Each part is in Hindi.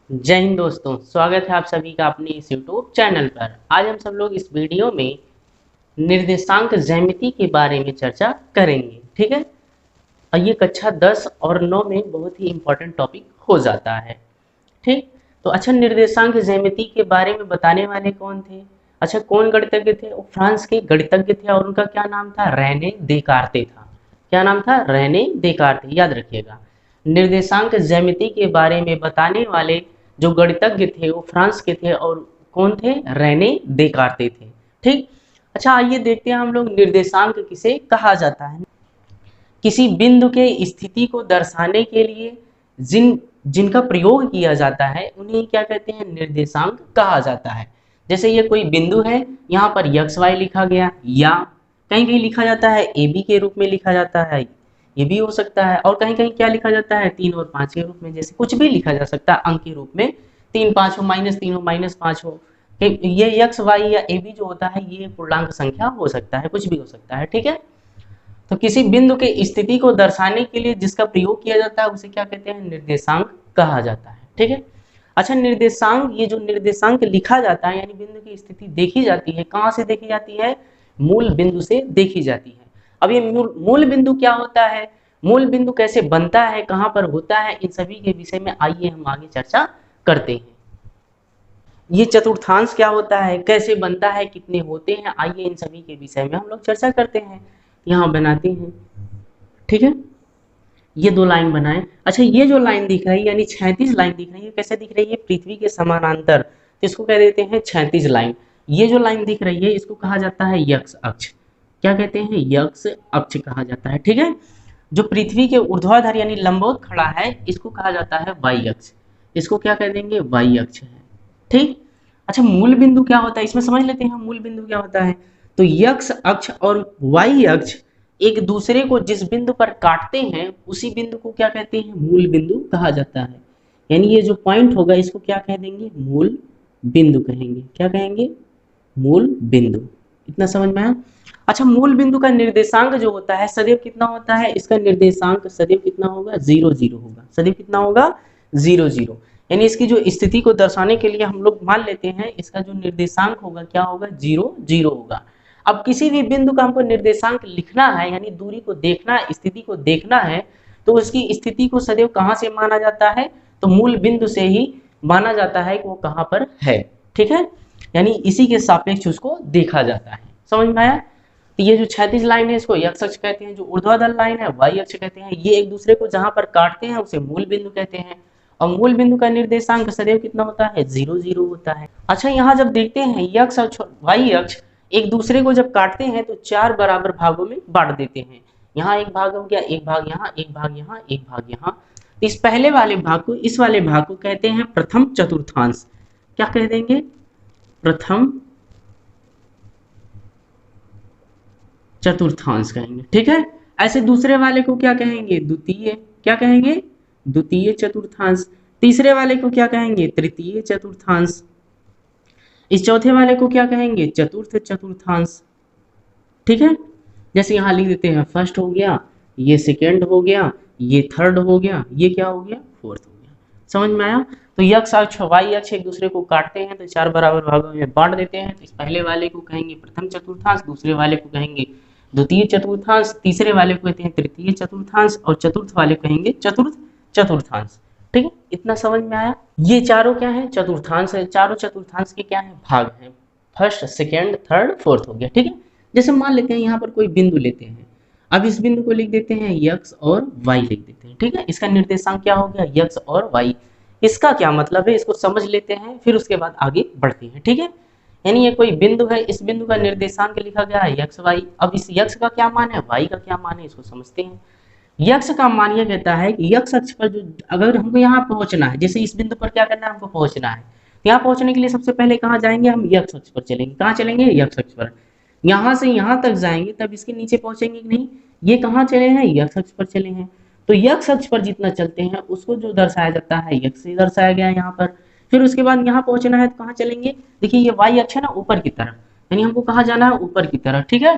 जय हिंद दोस्तों, स्वागत है आप सभी का अपने इस यूट्यूब चैनल पर। आज हम सब लोग इस वीडियो में निर्देशांक ज्यामिति के बारे में चर्चा करेंगे। ठीक है। और ये कक्षा 10 और 9 में बहुत ही इम्पोर्टेंट टॉपिक हो जाता है। ठीक। तो अच्छा, निर्देशांक ज्यामिति के बारे में बताने वाले कौन थे? अच्छा, कौन गणितज्ञ थे? वो फ्रांस के गणितज्ञ थे और उनका क्या नाम था? रेने देकार्ते था। क्या नाम था? रेने देकार्ते। याद रखिएगा, निर्देशांक ज्यामिति के बारे में बताने वाले जो गणितज्ञ थे वो फ्रांस के थे और कौन थे? रेने देकार्ते थे। ठीक। अच्छा, आइए देखते हैं हम लोग निर्देशांक किसे कहा जाता है। किसी बिंदु के स्थिति को दर्शाने के लिए जिनका प्रयोग किया जाता है उन्हें क्या कहते हैं? निर्देशांक कहा जाता है। जैसे ये कोई बिंदु है, यहाँ पर यक्स वाई लिखा गया, या कहीं कहीं लिखा जाता है ए बी के रूप में लिखा जाता है, ये भी हो सकता है। और कहीं कहीं क्या लिखा जाता है? 3 और 5 के रूप में। जैसे कुछ भी लिखा जा सकता है अंक के रूप में, 3 5 हो, -3 हो, -5 हो। ये यक्स वाई या ए बी जो होता है ये पूर्णांक संख्या हो सकता है, कुछ भी हो सकता है। ठीक है। तो किसी बिंदु के स्थिति को दर्शाने के लिए जिसका प्रयोग किया जाता है उसे क्या कहते हैं? निर्देशांक कहा जाता है। ठीक है। अच्छा, निर्देशांक, ये जो निर्देशांक लिखा जाता है यानी बिंदु की स्थिति देखी जाती है, कहाँ से देखी जाती है? मूल बिंदु से देखी जाती है। अब ये मूल बिंदु क्या होता है, मूल बिंदु कैसे बनता है, कहाँ पर होता है, इन सभी के विषय में आइए हम आगे चर्चा करते हैं। ये चतुर्थांश क्या होता है, कैसे बनता है, कितने होते हैं, आइए इन सभी के विषय में हम लोग चर्चा करते हैं। यहाँ बनाते हैं। ठीक है। ये दो लाइन बनाए। अच्छा, ये जो लाइन दिख रही है यानी 36 लाइन दिख रही है, कैसे दिख रही है? पृथ्वी के समानांतर, तो इसको कह देते हैं 36 लाइन। ये जो लाइन दिख रही है इसको कहा जाता है यक्ष अक्ष। क्या कहते हैं? यक्ष अक्ष कहा जाता है। ठीक है। जो पृथ्वी के ऊर्ध्वाधर यानी लंबवत खड़ा है इसको कहा जाता है वाई अक्ष। इसको क्या कह देंगे? वाई अक्ष है। ठीक। अच्छा, मूल बिंदु क्या होता है इसमें समझ लेते हैं। मूल बिंदु क्या होता है? तो यक्ष अक्ष और वाई अक्ष एक दूसरे को जिस बिंदु पर काटते हैं उसी बिंदु को क्या कहते हैं? मूल बिंदु कहा जाता है। यानी ये जो पॉइंट होगा इसको क्या कह देंगे? मूल बिंदु कहेंगे। क्या कहेंगे? मूल बिंदु। इतना समझ में आया? अच्छा, मूल बिंदु का निर्देशांक जो होता है सदैव कितना होता है? इसका निर्देशांक सदैव कितना होगा? 0 0 होगा। सदैव कितना होगा? 0 0। यानी इसकी जो स्थिति को दर्शाने के लिए हम लोग मान लेते हैं इसका जो निर्देशांक होगा क्या होगा? 0 0 होगा। अब किसी भी बिंदु का हमको निर्देशांक लिखना है यानी दूरी को देखना, स्थिति को देखना है, तो उसकी स्थिति को सदैव कहाँ से माना जाता है? तो मूल बिंदु से ही माना जाता है कि वो कहाँ पर है। ठीक है। यानी इसी के सापेक्ष उसको देखा जाता है। समझ में आया? तो ये जो 36 लाइन है इसको यक्ष अक्ष कहते हैं, जो ऊर्ध्वाधर लाइन है वाई अक्ष कहते हैं। ये एक दूसरे को जहां पर काटते हैं उसे मूल बिंदु कहते हैं। और मूल बिंदु का निर्देशांक सदैव कितना होता है? 0 0 होता है। अच्छा, यहाँ जब देखते हैं यक्ष अक्ष और वाई अक्ष एक दूसरे को जब काटते हैं तो 4 बराबर भागों में बांट देते हैं। यहाँ एक भाग हो गया, एक भाग यहाँ, एक भाग यहाँ, एक भाग यहाँ। तो इस पहले वाले भाग को, इस वाले भाग को कहते हैं प्रथम चतुर्थांश। क्या कह देंगे? प्रथम चतुर्थांश कहेंगे। ठीक है। ऐसे दूसरे वाले को क्या कहेंगे? द्वितीय। क्या कहेंगे? द्वितीय चतुर्थांश। तीसरे वाले को क्या कहेंगे? तृतीय चतुर्थांश। इस चौथे वाले को क्या कहेंगे? चतुर्थ चतुर्थांश। ठीक है। जैसे यहाँ लिख देते हैं फर्स्ट हो गया, ये सेकेंड हो गया, ये थर्ड हो गया, ये क्या हो गया? फोर्थ हो गया। समझ में आया? तो यक्ष अक्ष वाई अक्ष एक दूसरे को काटते हैं तो 4 बराबर भागों में बांट देते हैं। तो इस पहले वाले को कहेंगे प्रथम चतुर्थांश, दूसरे वाले को कहेंगे द्वितीय चतुर्थांश, तीसरे वाले को कहते हैं तृतीय चतुर्थांश और चतुर्थ वाले कहेंगे चतुर्थ चतुर्थांश। ठीक है। इतना समझ में आया? ये चारों क्या है? चतुर्थांश है। चारों चतुर्थांश के क्या है? भाग है। फर्स्ट, सेकेंड, थर्ड, फोर्थ हो गया। ठीक है। जैसे मान लेते हैं यहाँ पर कोई बिंदु लेते हैं। अब इस बिंदु को लिख देते हैं यक्स और वाई लिख देते हैं। ठीक है। इसका निर्देशांक क्या हो गया? यक्स और वाई। इसका क्या मतलब है इसको समझ लेते हैं, फिर उसके बाद आगे बढ़ते हैं। ठीक है। यानी ये कोई बिंदु है, इस बिंदु का निर्देशांक लिखा गया है यक्स वाई। अब इस यक्स का क्या मान है, वाई का क्या मान है, इसको समझते हैं। यक्स का मान यह कहता है कि यक्स अक्ष पर जो, अगर हमको यहाँ पहुंचना है, जैसे इस बिंदु पर क्या करना है, हमको पहुंचना है। यहाँ पहुंचने के लिए सबसे पहले कहाँ जाएंगे? हम यक्स अक्ष पर चलेंगे। कहाँ चलेंगे? यक्स अक्ष पर। यहाँ से यहाँ तक जाएंगे तब इसके नीचे पहुंचेंगे कि नहीं? ये कहाँ चले हैं? यक्स अक्ष पर चले हैं। तो यक्स अक्ष पर जितना चलते हैं उसको जो दर्शाया जाता है यक्स से दर्शाया गया है यहाँ पर। फिर उसके बाद यहाँ पहुंचना है तो कहाँ चलेंगे? देखिए ये वाई अक्ष है ना, ऊपर की तरफ, यानी हमको कहाँ जाना है? ऊपर की तरफ। ठीक है।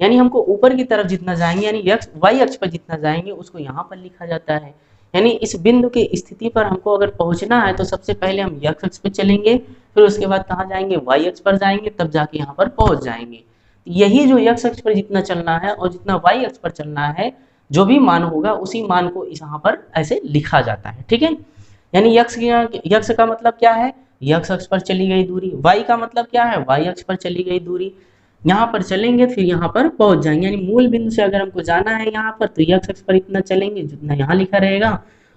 यानी हमको ऊपर की तरफ जितना जाएंगे यानी यक्स वाई अक्ष पर जितना जाएंगे उसको यहाँ पर लिखा जाता है। यानी इस बिंदु की स्थिति पर हमको अगर पहुंचना है तो सबसे पहले हम x अक्ष पे चलेंगे, फिर उसके बाद कहाँ जाएंगे, y अक्ष पर जाएंगे, तब जाके यहाँ पर पहुंच जाएंगे। यही जो x अक्ष पर जितना चलना है और जितना y अक्ष पर चलना है, जो भी मान होगा उसी मान को यहाँ पर ऐसे लिखा जाता है। ठीक है, यानी यक्स का मतलब क्या है, यक्स अक्ष पर चली गई दूरी। वाई का मतलब क्या है, वाई अक्ष पर चली गई दूरी। यहाँ पर चलेंगे फिर यहाँ पर पहुंच जाएंगे, यानी मूल बिंदु से अगर हमको जाना है यहाँ पर तो यक्स अक्ष पर इतना चलेंगे जितना यहाँ लिखा रहेगा,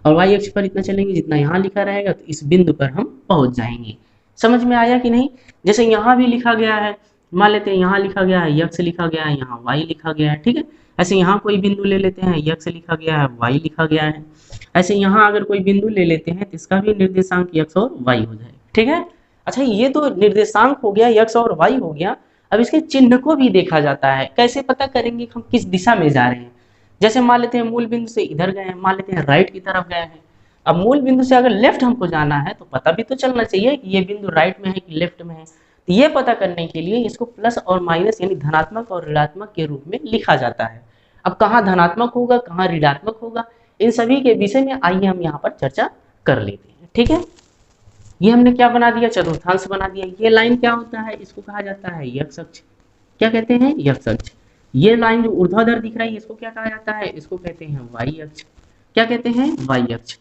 और वाई अक्ष पर इतना चलेंगे जितना यहाँ लिखा रहेगा, तो इस बिंदु पर हम पहुंच जाएंगे। समझ में आया कि नहीं? जैसे यहाँ भी लिखा गया है, मान लेते हैं यहाँ लिखा गया है यक्स लिखा गया है, यहाँ वाई लिखा गया है। ठीक है, ऐसे यहाँ कोई बिंदु ले लेते हैं, यक्स लिखा गया है, वाई लिखा गया है। ऐसे यहाँ अगर कोई बिंदु ले लेते हैं तो इसका भी निर्देशांक यक्स और वाई हो जाएगा। ठीक है, अच्छा ये तो निर्देशांक हो गया, यक्स और वाई हो गया। अब इसके चिन्ह को भी देखा जाता है। कैसे पता करेंगे कि हम किस दिशा में जा रहे हैं? जैसे मान लेते हैं मूल बिंदु से इधर गए हैं, मान लेते हैं राइट की तरफ गए हैं। अब मूल बिंदु से अगर लेफ्ट हमको जाना है तो पता भी तो चलना चाहिए कि ये बिंदु राइट में है कि लेफ्ट में है। तो ये पता करने के लिए इसको प्लस और माइनस यानी धनात्मक और ऋणात्मक के रूप में लिखा जाता है। अब कहाँ धनात्मक होगा, कहाँ ऋणात्मक होगा, इन सभी के विषय में आइए हम यहाँ पर चर्चा कर लेते हैं। ठीक है, ये हमने क्या बना दिया, चतुर्थांश बना दिया। ये लाइन क्या होता है, इसको कहा जाता है यक्स अक्ष। क्या कहते हैं, यक्स अक्ष। ये लाइन जो ऊर्ध्वाधर दिख रही है इसको क्या कहा जाता है, इसको कहते हैं वाई अक्ष। क्या कहते हैं, वाई अक्ष।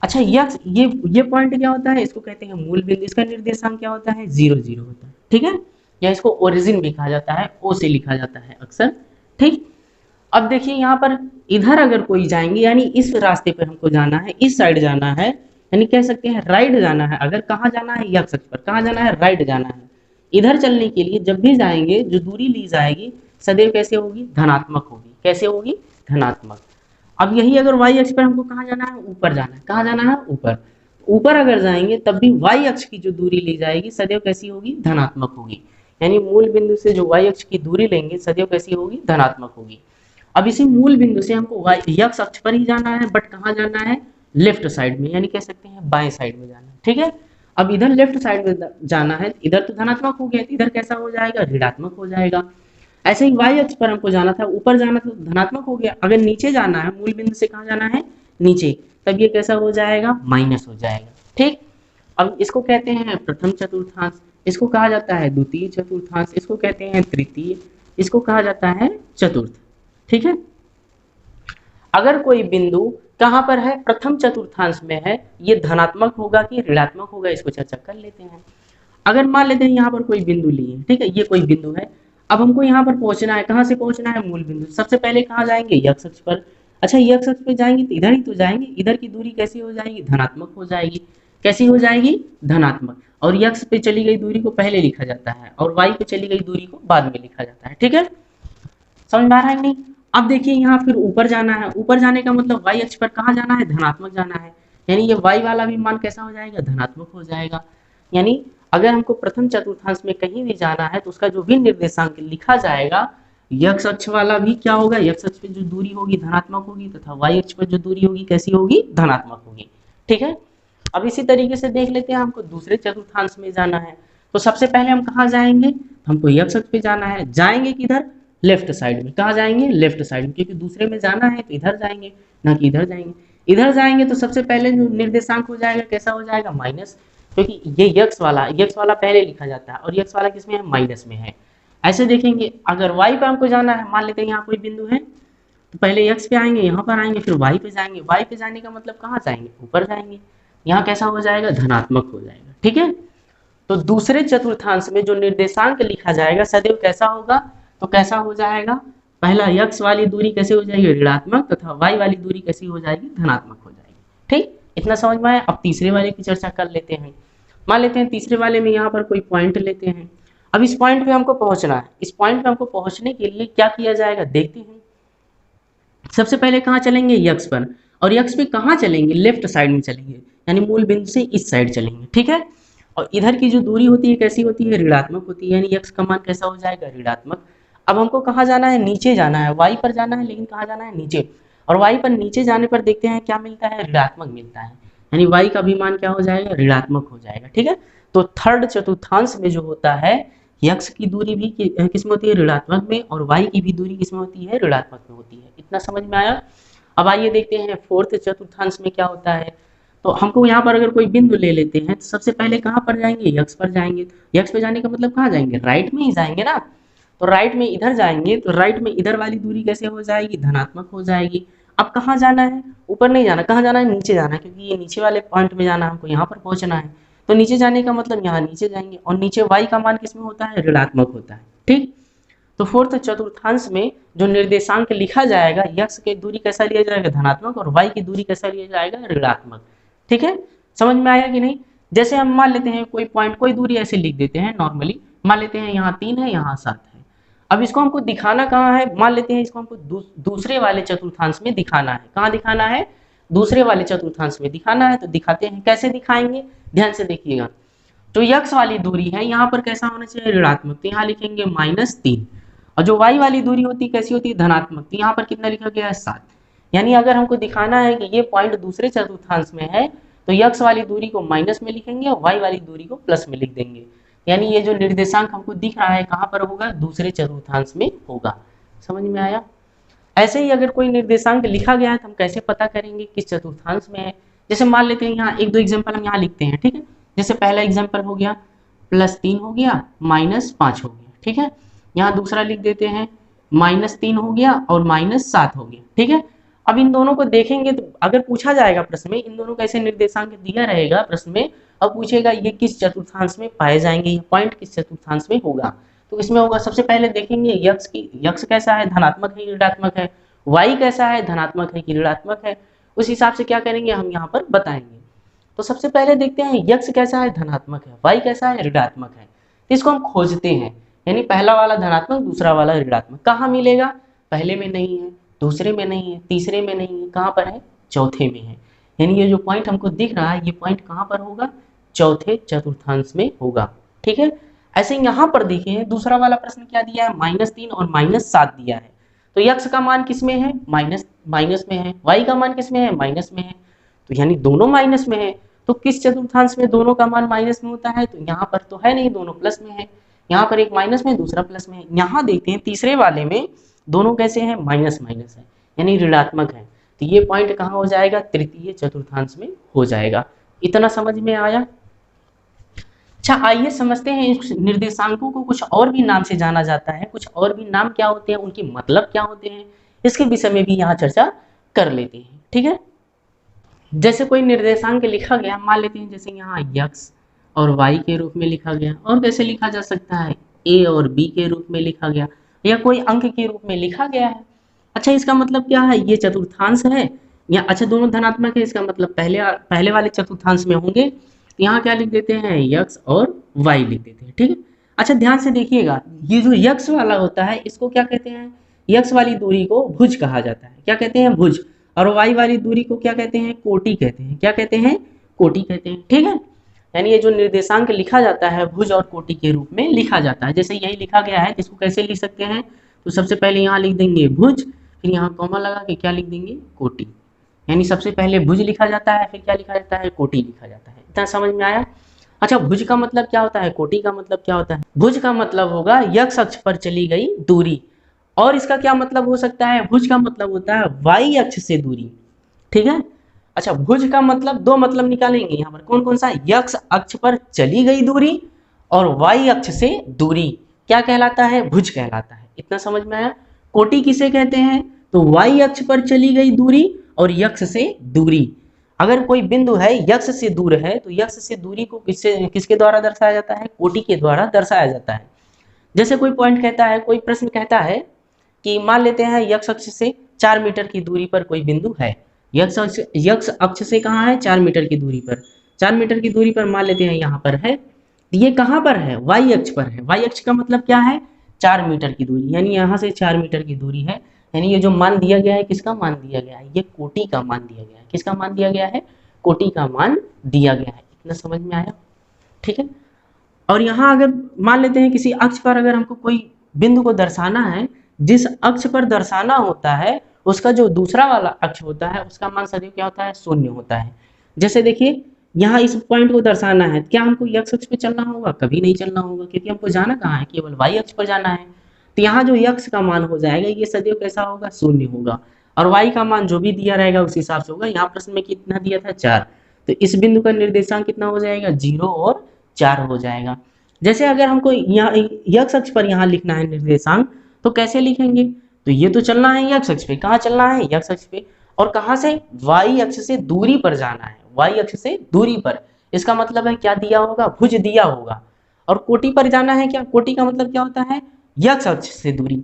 अच्छा यक्स, ये पॉइंट क्या होता है, इसको कहते हैं मूल बिंदु। इसका निर्देशांक क्या होता है, 0 0 होता है। ठीक है, या इसको ओरिजिन भी कहा जाता है, ओ से लिखा जाता है अक्सर। ठीक, अब देखिए यहाँ पर इधर अगर कोई जाएंगे, यानी इस रास्ते पर हमको जाना है, इस साइड जाना है, यानी कह सकते हैं राइट जाना है। अगर कहाँ जाना है, यक्स अक्ष पर। कहाँ जाना है, राइट जाना है। इधर चलने के लिए जब भी जाएंगे जो दूरी ली जाएगी सदैव कैसे होगी, धनात्मक होगी। कैसे होगी, धनात्मक। अब यही अगर वाई अक्ष पर हमको कहाँ जाना है, ऊपर जाना है। कहाँ जाना है, ऊपर। ऊपर अगर जाएंगे तब भी वाई अक्ष की जो दूरी ली जाएगी सदैव कैसी होगी, धनात्मक होगी। यानी मूल बिंदु से जो वाई अक्ष की दूरी लेंगे सदैव कैसी होगी, धनात्मक होगी। अब इसी मूल बिंदु से हमको यक्स अक्ष पर ही जाना है, बट कहाँ जाना है, लेफ्ट साइड में, यानी कह सकते हैं बाएं साइड में जाना है। ठीक है, अब इधर लेफ्ट साइड में जाना है, इधर तो धनात्मक हो गया, इधर कैसा हो जाएगा, ऋणात्मक हो जाएगा। ऐसे ही वाई अक्ष पर हमको जाना था, ऊपर जाना था, धनात्मक हो गया। अगर नीचे जाना है, मूल बिंदु से कहाँ जाना है, नीचे, तब ये कैसा हो जाएगा, माइनस हो जाएगा। ठीक, अब इसको कहते हैं प्रथम चतुर्थांश, इसको कहा जाता है द्वितीय चतुर्थांश, इसको कहते हैं तृतीय, इसको कहा जाता है चतुर्थ। ठीक है, अगर कोई बिंदु कहाँ पर है, प्रथम चतुर्थांश में है, ये धनात्मक होगा कि ऋणात्मक होगा, इसको चर्चा कर लेते हैं। अगर मान लेते हैं यहाँ पर कोई बिंदु लिए, ठीक है, ये कोई बिंदु है। अब हमको यहाँ पर पहुंचना है, कहाँ से पहुंचना है, मूल बिंदु। सबसे पहले कहाँ जाएंगे, यक्स अक्ष पर। अच्छा यक्स अक्ष पे जाएंगे तो इधर ही तो जाएंगे, इधर की दूरी कैसी हो जाएगी, धनात्मक हो जाएगी। कैसी हो जाएगी, धनात्मक। और यक्स पे चली गई दूरी को पहले लिखा जाता है और वाई पे चली गई दूरी को बाद में लिखा जाता है। ठीक है, समझ में आ रहा है नहीं? अब देखिए यहाँ फिर ऊपर जाना है, ऊपर जाने का मतलब वाई अक्ष पर कहाँ जाना है, धनात्मक जाना है। यानी ये वाई वाला भी मान कैसा हो जाएगा, धनात्मक हो जाएगा। यानी अगर हमको प्रथम चतुर्थांश में कहीं भी जाना है तो उसका जो भी निर्देशांक लिखा जाएगा, यक्स अक्ष वाला भी क्या होगा, यक्स अक्ष पे जो दूरी होगी धनात्मक होगी, तथा वाई अक्ष पर जो दूरी होगी कैसी होगी, धनात्मक होगी। ठीक है, अब इसी तरीके से देख लेते हैं, हमको दूसरे चतुर्थांश में जाना है तो सबसे पहले हम कहाँ जाएंगे, हमको यक्स अक्ष पे जाना है। जाएंगे किधर, लेफ्ट साइड में। कहाँ जाएंगे, लेफ्ट साइड में, क्योंकि दूसरे में जाना है तो इधर जाएंगे ना कि इधर जाएंगे। इधर जाएंगे तो सबसे पहले जो निर्देशांक हो जाएगा कैसा हो जाएगा, माइनस, क्योंकि ये यक्स वाला पहले लिखा जाता है और यक्स वाला किसमें है, माइनस में है। ऐसे देखेंगे अगर वाई पे हमको जाना है, मान लेते हैं यहाँ कोई बिंदु है तो पहले यक्स पे आएंगे, यहाँ पर आएंगे, फिर वाई पे जाएंगे। वाई पे जाने का मतलब कहाँ जाएंगे, ऊपर जाएंगे। यहाँ कैसा हो जाएगा, धनात्मक हो जाएगा। ठीक है, तो दूसरे चतुर्थांश में जो निर्देशांक लिखा जाएगा सदैव कैसा होगा, तो कैसा हो जाएगा, पहला यक्स वाली दूरी कैसे हो जाएगी, ऋणात्मक, तथा वाई वाली दूरी कैसी हो जाएगी, धनात्मक हो जाएगी। ठीक, इतना समझ में आया। अब तीसरे वाले की चर्चा कर लेते हैं। मान लेते हैं तीसरे वाले में यहाँ पर कोई पॉइंट लेते हैं। अब इस पॉइंट पे हमको पहुंचना है। इस पॉइंट पे हमको पहुंचने के लिए क्या किया जाएगा, देखते हैं। सबसे पहले कहाँ चलेंगे, यक्स पर। और यक्स पे कहाँ चलेंगे, लेफ्ट साइड में चलेंगे, यानी मूल बिंदु से इस साइड चलेंगे। ठीक है, और इधर की जो दूरी होती है कैसी होती है, ऋणात्मक होती है, यानी यक्स का मान कैसा हो जाएगा, ऋणात्मक। अब हमको कहाँ जाना है, नीचे जाना है, वाई पर जाना है, लेकिन कहाँ जाना है, नीचे। और वाई पर नीचे जाने पर देखते हैं क्या मिलता है, ऋणात्मक मिलता है, यानी वाई का भी मान क्या हो जाएगा, ऋणात्मक हो जाएगा। ठीक है, तो थर्ड चतुर्थांश में जो होता है यक्स की दूरी भी किसमें होती है, ऋणात्मक में, और वाई की भी दूरी किसमें होती है, ऋणात्मक में होती है। इतना समझ में आया। अब आइए देखते हैं फोर्थ चतुर्थांश में क्या होता है। तो हमको यहाँ पर अगर कोई बिंदु ले लेते हैं तो सबसे पहले कहाँ पर जाएंगे, यक्स पर जाएंगे। यक्स पे जाने का मतलब कहाँ जाएंगे, राइट में ही जाएंगे ना। तो राइट में इधर जाएंगे तो राइट में इधर वाली दूरी कैसे हो जाएगी, धनात्मक हो जाएगी। अब कहाँ जाना है, ऊपर नहीं जाना, कहाँ जाना है, नीचे जाना है, क्योंकि ये नीचे वाले पॉइंट में जाना है, हमको यहाँ पर पहुंचना है। तो नीचे जाने का मतलब यहाँ नीचे जाएंगे, और नीचे y का मान किसमें होता है, ऋणात्मक होता है। ठीक, तो फोर्थ चतुर्थांश में जो निर्देशांक लिखा जाएगा, यक्स की दूरी कैसा लिया जाएगा, धनात्मक, और y की दूरी कैसा लिया जाएगा, ऋणात्मक। ठीक है, समझ में आया कि नहीं। जैसे हम मान लेते हैं कोई पॉइंट, कोई दूरी ऐसे लिख देते हैं नॉर्मली, मान लेते हैं यहाँ 3 है, यहाँ 7 है। अब इसको हमको दिखाना कहाँ है, मान लेते हैं इसको हमको दूसरे वाले चतुर्थांश में दिखाना है। कहाँ दिखाना है, दूसरे वाले चतुर्थांश में दिखाना है। तो दिखाते हैं, कैसे दिखाएंगे, ध्यान से देखिएगा। जो यक्स वाली दूरी है यहाँ पर कैसा होना चाहिए, ऋणात्मक, तो यहाँ लिखेंगे -3। और जो y वाली दूरी होती है कैसी होती है, धनात्मक, तो यहाँ पर कितना लिखा गया है, 7। यानी अगर हमको दिखाना है कि ये पॉइंट दूसरे चतुर्थांश में है तो यक्स वाली दूरी को माइनस में लिखेंगे और y वाली दूरी को प्लस में लिख देंगे। यानी ये जो निर्देशांक हमको दिख रहा है कहाँ पर होगा, दूसरे चतुर्थांश में होगा। समझ में आया। ऐसे ही अगर कोई निर्देशांक लिखा गया है तो हम कैसे पता करेंगे किस चतुर्थांश में है। जैसे मान लेते हैं यहाँ एक दो एग्जाम्पल हम यहाँ लिखते हैं। ठीक है, जैसे पहला एग्जाम्पल हो गया +3 हो गया, -5 हो गया। ठीक है, यहाँ दूसरा लिख देते हैं -3 हो गया और -7 हो गया। ठीक है, अब इन दोनों को देखेंगे तो अगर पूछा जाएगा प्रश्न में, इन दोनों का ऐसे निर्देशांक दिया रहेगा प्रश्न में, अब पूछेगा ये किस चतुर्थांश में पाए जाएंगे, ये पॉइंट किस चतुर्थांश में होगा। तो इसमें होगा, सबसे पहले देखेंगे यक्स कैसा है, धनात्मक है ऋणात्मक है, y कैसा है, धनात्मक है कि ऋणात्मक है। उस हिसाब से क्या करेंगे हम यहाँ पर बताएंगे। तो सबसे पहले देखते हैं यक्स कैसा है, धनात्मक है, y कैसा है, ऋणात्मक है। तो इसको हम खोजते हैं, यानी पहला वाला धनात्मक, दूसरा वाला ऋणात्मक। कहाँ मिलेगा, पहले में नहीं है, दूसरे में नहीं है, तीसरे में नहीं है, कहाँ पर है, चौथे में है। यानी ये जो पॉइंट हमको दिख रहा है ये पॉइंट कहाँ पर होगा, चौथे चतुर्थांश में होगा। ठीक है, ऐसे यहाँ पर देखिए दूसरा वाला प्रश्न क्या दिया है, -3 और -7 दिया है। तो यक्स का मान किस में है, माइनस में है, y का मान किस में है, माइनस में है। तो यानी दोनों माइनस में है। तो किस चतुर्थांश में दोनों का मान माइनस में होता है, तो यहाँ पर तो है नहीं, दोनों प्लस में है। यहाँ पर एक माइनस में, दूसरा प्लस में है। यहाँ देखते हैं तीसरे वाले में दोनों कैसे हैं, माइनस माइनस है, यानी ऋणात्मक है। तो ये पॉइंट कहाँ हो जाएगा, तृतीय चतुर्थांश में हो जाएगा। इतना समझ में आया। अच्छा, आइए समझते हैं इस निर्देशांकों को कुछ और भी नाम से जाना जाता है। कुछ और भी नाम क्या होते हैं, उनके मतलब क्या होते हैं, इसके विषय में भी यहाँ चर्चा कर लेते हैं। ठीक है, जैसे कोई निर्देशांक लिखा गया, मान लेते हैं जैसे यहाँ यक्स और y के रूप में लिखा गया, और कैसे लिखा जा सकता है, a और b के रूप में लिखा गया, या कोई अंक के रूप में लिखा गया है। अच्छा, इसका मतलब क्या है, ये चतुर्थांश है या, अच्छा दोनों धनात्मक है, इसका मतलब पहले वाले चतुर्थांश में होंगे। यहाँ क्या लिख देते हैं, यक्स और y लिख देते हैं। ठीक है, अच्छा ध्यान से देखिएगा, ये जो यक्स वाला होता है इसको क्या कहते हैं, यक्स वाली दूरी को भुज कहा जाता है। क्या कहते हैं, भुज। और y वाली दूरी को क्या कहते हैं, कोटि कहते हैं। क्या कहते हैं, कोटि कहते हैं। ठीक है, यानी ये जो निर्देशांक लिखा जाता है भुज और कोटि के रूप में लिखा जाता है। जैसे यही लिखा गया है, इसको कैसे लिख सकते हैं, तो सबसे पहले यहाँ लिख देंगे भुज, फिर यहाँ कॉमा लगा के क्या लिख देंगे, कोटि। यानी सबसे पहले भुज लिखा जाता है, फिर क्या लिखा जाता है, कोटि लिखा जाता है। इतना समझ में आया। अच्छा, भुज का मतलब क्या होता है, कोटि का मतलब क्या होता है। भुज का मतलब होगा यक्स अक्ष पर चली गई दूरी, और इसका क्या मतलब हो सकता है, भुज का मतलब होता है y अक्ष से दूरी। ठीक है, अच्छा भुज का मतलब दो मतलब निकालेंगे यहाँ पर, कौन कौन सा, यक्स अक्ष पर चली गई दूरी और y अक्ष से दूरी क्या कहलाता है, भुज कहलाता है। इतना समझ में आया। कोटि किसे कहते हैं, तो y अक्ष पर चली गई दूरी और यक्स से दूरी। अगर कोई बिंदु है यक्स से दूर है तो यक्स से दूरी को किसके द्वारा दर्शाया जाता है, कोटि के द्वारा दर्शाया जाता है। जैसे कोई पॉइंट कहता है, कोई प्रश्न कहता है कि मान लेते हैं यक्स अक्ष से 4 मीटर की दूरी पर कोई बिंदु है। यक्स अक्ष से कहाँ है, 4 मीटर की दूरी पर। 4 मीटर की दूरी पर मान लेते हैं यहाँ पर है, ये कहाँ पर है, y अक्ष पर है। y अक्ष का मतलब क्या है, 4 मीटर की दूरी, यानी यहाँ से 4 मीटर की दूरी है। यानी ये जो मान दिया गया है, किसका मान दिया गया है, ये कोटि का मान दिया गया है। किसका मान दिया गया है, कोटि का मान दिया गया है। इतना समझ में आया। ठीक है, और यहाँ अगर मान लेते हैं किसी अक्ष पर अगर हमको कोई बिंदु को दर्शाना है, जिस अक्ष पर दर्शाना होता है उसका जो दूसरा वाला अक्ष होता है उसका मान सदैव क्या होता है, शून्य होता है। जैसे देखिए यहाँ इस पॉइंट को दर्शाना है, क्या हमको यक्स अक्ष पे चलना होगा, कभी नहीं चलना होगा, क्योंकि हमको जाना कहाँ है, केवल y अक्ष पर जाना है। तो यहाँ जो यक्स का मान हो जाएगा ये सदैव कैसा होगा, शून्य होगा। और y का मान जो भी दिया रहेगा उस हिसाब से होगा। यहाँ प्रश्न में कितना दिया था 4, तो इस बिंदु का निर्देशांक कितना हो जाएगा 0 और 4 हो जाएगा। जैसे अगर हमको यहाँ x अक्ष पर यहाँ लिखना है निर्देशांक, तो कैसे लिखेंगे, तो ये तो चलना है x अक्ष पे, कहाँ चलना है x अक्ष पे, और कहाँ से y अक्ष से दूरी पर जाना है, y अक्ष से दूरी पर। इसका मतलब है क्या दिया होगा, भुज दिया होगा। और कोटि पर जाना है, क्या कोटि का मतलब क्या होता है, x अक्ष से दूरी,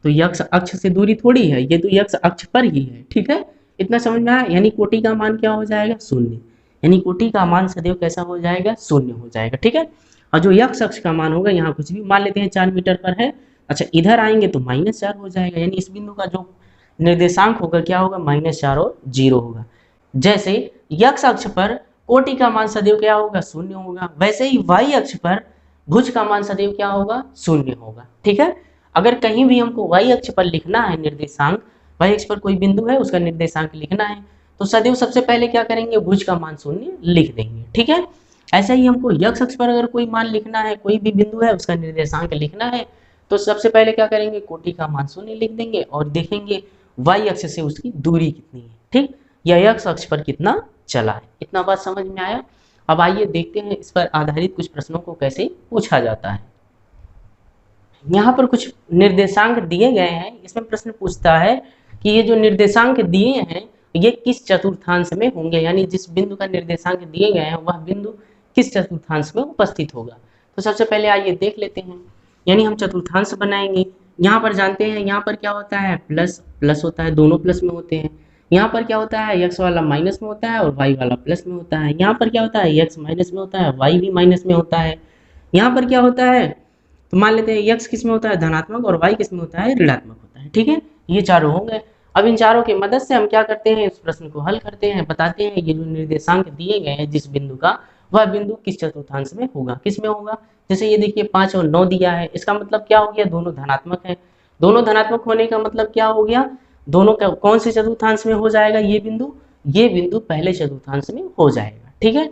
तो x अक्ष से दूरी थोड़ी है, ये तो x अक्ष पर ही है, ठीक है। इतना समझ में आया, यानी कोटि का मान क्या हो जाएगा 0, यानी कोटि का मान सदैव कैसा हो जाएगा 0 हो जाएगा, ठीक है। और जो x अक्ष का मान होगा, यहाँ कुछ भी मान लेते हैं 4 मीटर पर है, अच्छा इधर आएंगे तो -4 हो जाएगा, यानी इस बिंदु का जो निर्देशांक होगा क्या होगा -4 और 0 होगा। जैसे x अक्ष पर कोटि का मान सदैव क्या होगा 0 होगा, वैसे ही y अक्ष पर भुज का मान सदैव क्या होगा 0 होगा, ठीक है। अगर कहीं भी हमको y अक्ष पर लिखना है निर्देशांक, y अक्ष पर कोई बिंदु है उसका निर्देशांक लिखना है, तो सदैव सबसे पहले क्या करेंगे, भुज का मान 0 लिख देंगे, ठीक है। ऐसे ही हमको x अक्ष पर अगर कोई मान लिखना है, कोई भी बिंदु है उसका निर्देशांक लिखना है, तो सबसे पहले क्या करेंगे, कोटि का मान 0 लिख देंगे और देखेंगे y अक्ष से उसकी दूरी कितनी है, ठीक, या x अक्ष पर कितना चला है। इतना बात समझ में आया। अब आइए देखते हैं इस पर आधारित कुछ प्रश्नों को कैसे पूछा जाता है। यहाँ पर कुछ निर्देशांक दिए गए हैं, इसमें प्रश्न पूछता है कि ये जो निर्देशांक दिए हैं ये किस चतुर्थांश में होंगे, यानी जिस बिंदु का निर्देशांक दिए गए हैं वह बिंदु किस चतुर्थांश में उपस्थित होगा। तो सबसे पहले आइए देख लेते हैं, यानी हम चतुर्थांश बनाएंगे। यहाँ पर जानते हैं यहाँ पर क्या होता है, प्लस प्लस होता है, दोनों प्लस में होते हैं। यहाँ पर क्या होता है, x वाला माइनस में होता है और y वाला प्लस में होता है। यहाँ पर क्या होता है, x माइनस में होता है, y भी माइनस में होता है। यहाँ पर क्या होता है, तो मान लेते हैं x किस में होता है धनात्मक और y किस में होता है ऋणात्मक होता है, ठीक है। ये चारों होंगे। अब इन चारों की मदद से हम क्या करते हैं, इस प्रश्न को हल करते हैं, बताते हैं ये जो निर्देशांक दिए गए हैं जिस बिंदु का, वह बिंदु किस चतुर्थांश में होगा, किस में होगा। जैसे ये देखिए 5 और 9 दिया है, इसका मतलब क्या हो गया, दोनों धनात्मक है। दोनों धनात्मक होने का मतलब क्या हो गया, दोनों का कौन से चतुर्थांश में हो जाएगा ये बिंदु पहले चतुर्थांश में हो जाएगा, ठीक है।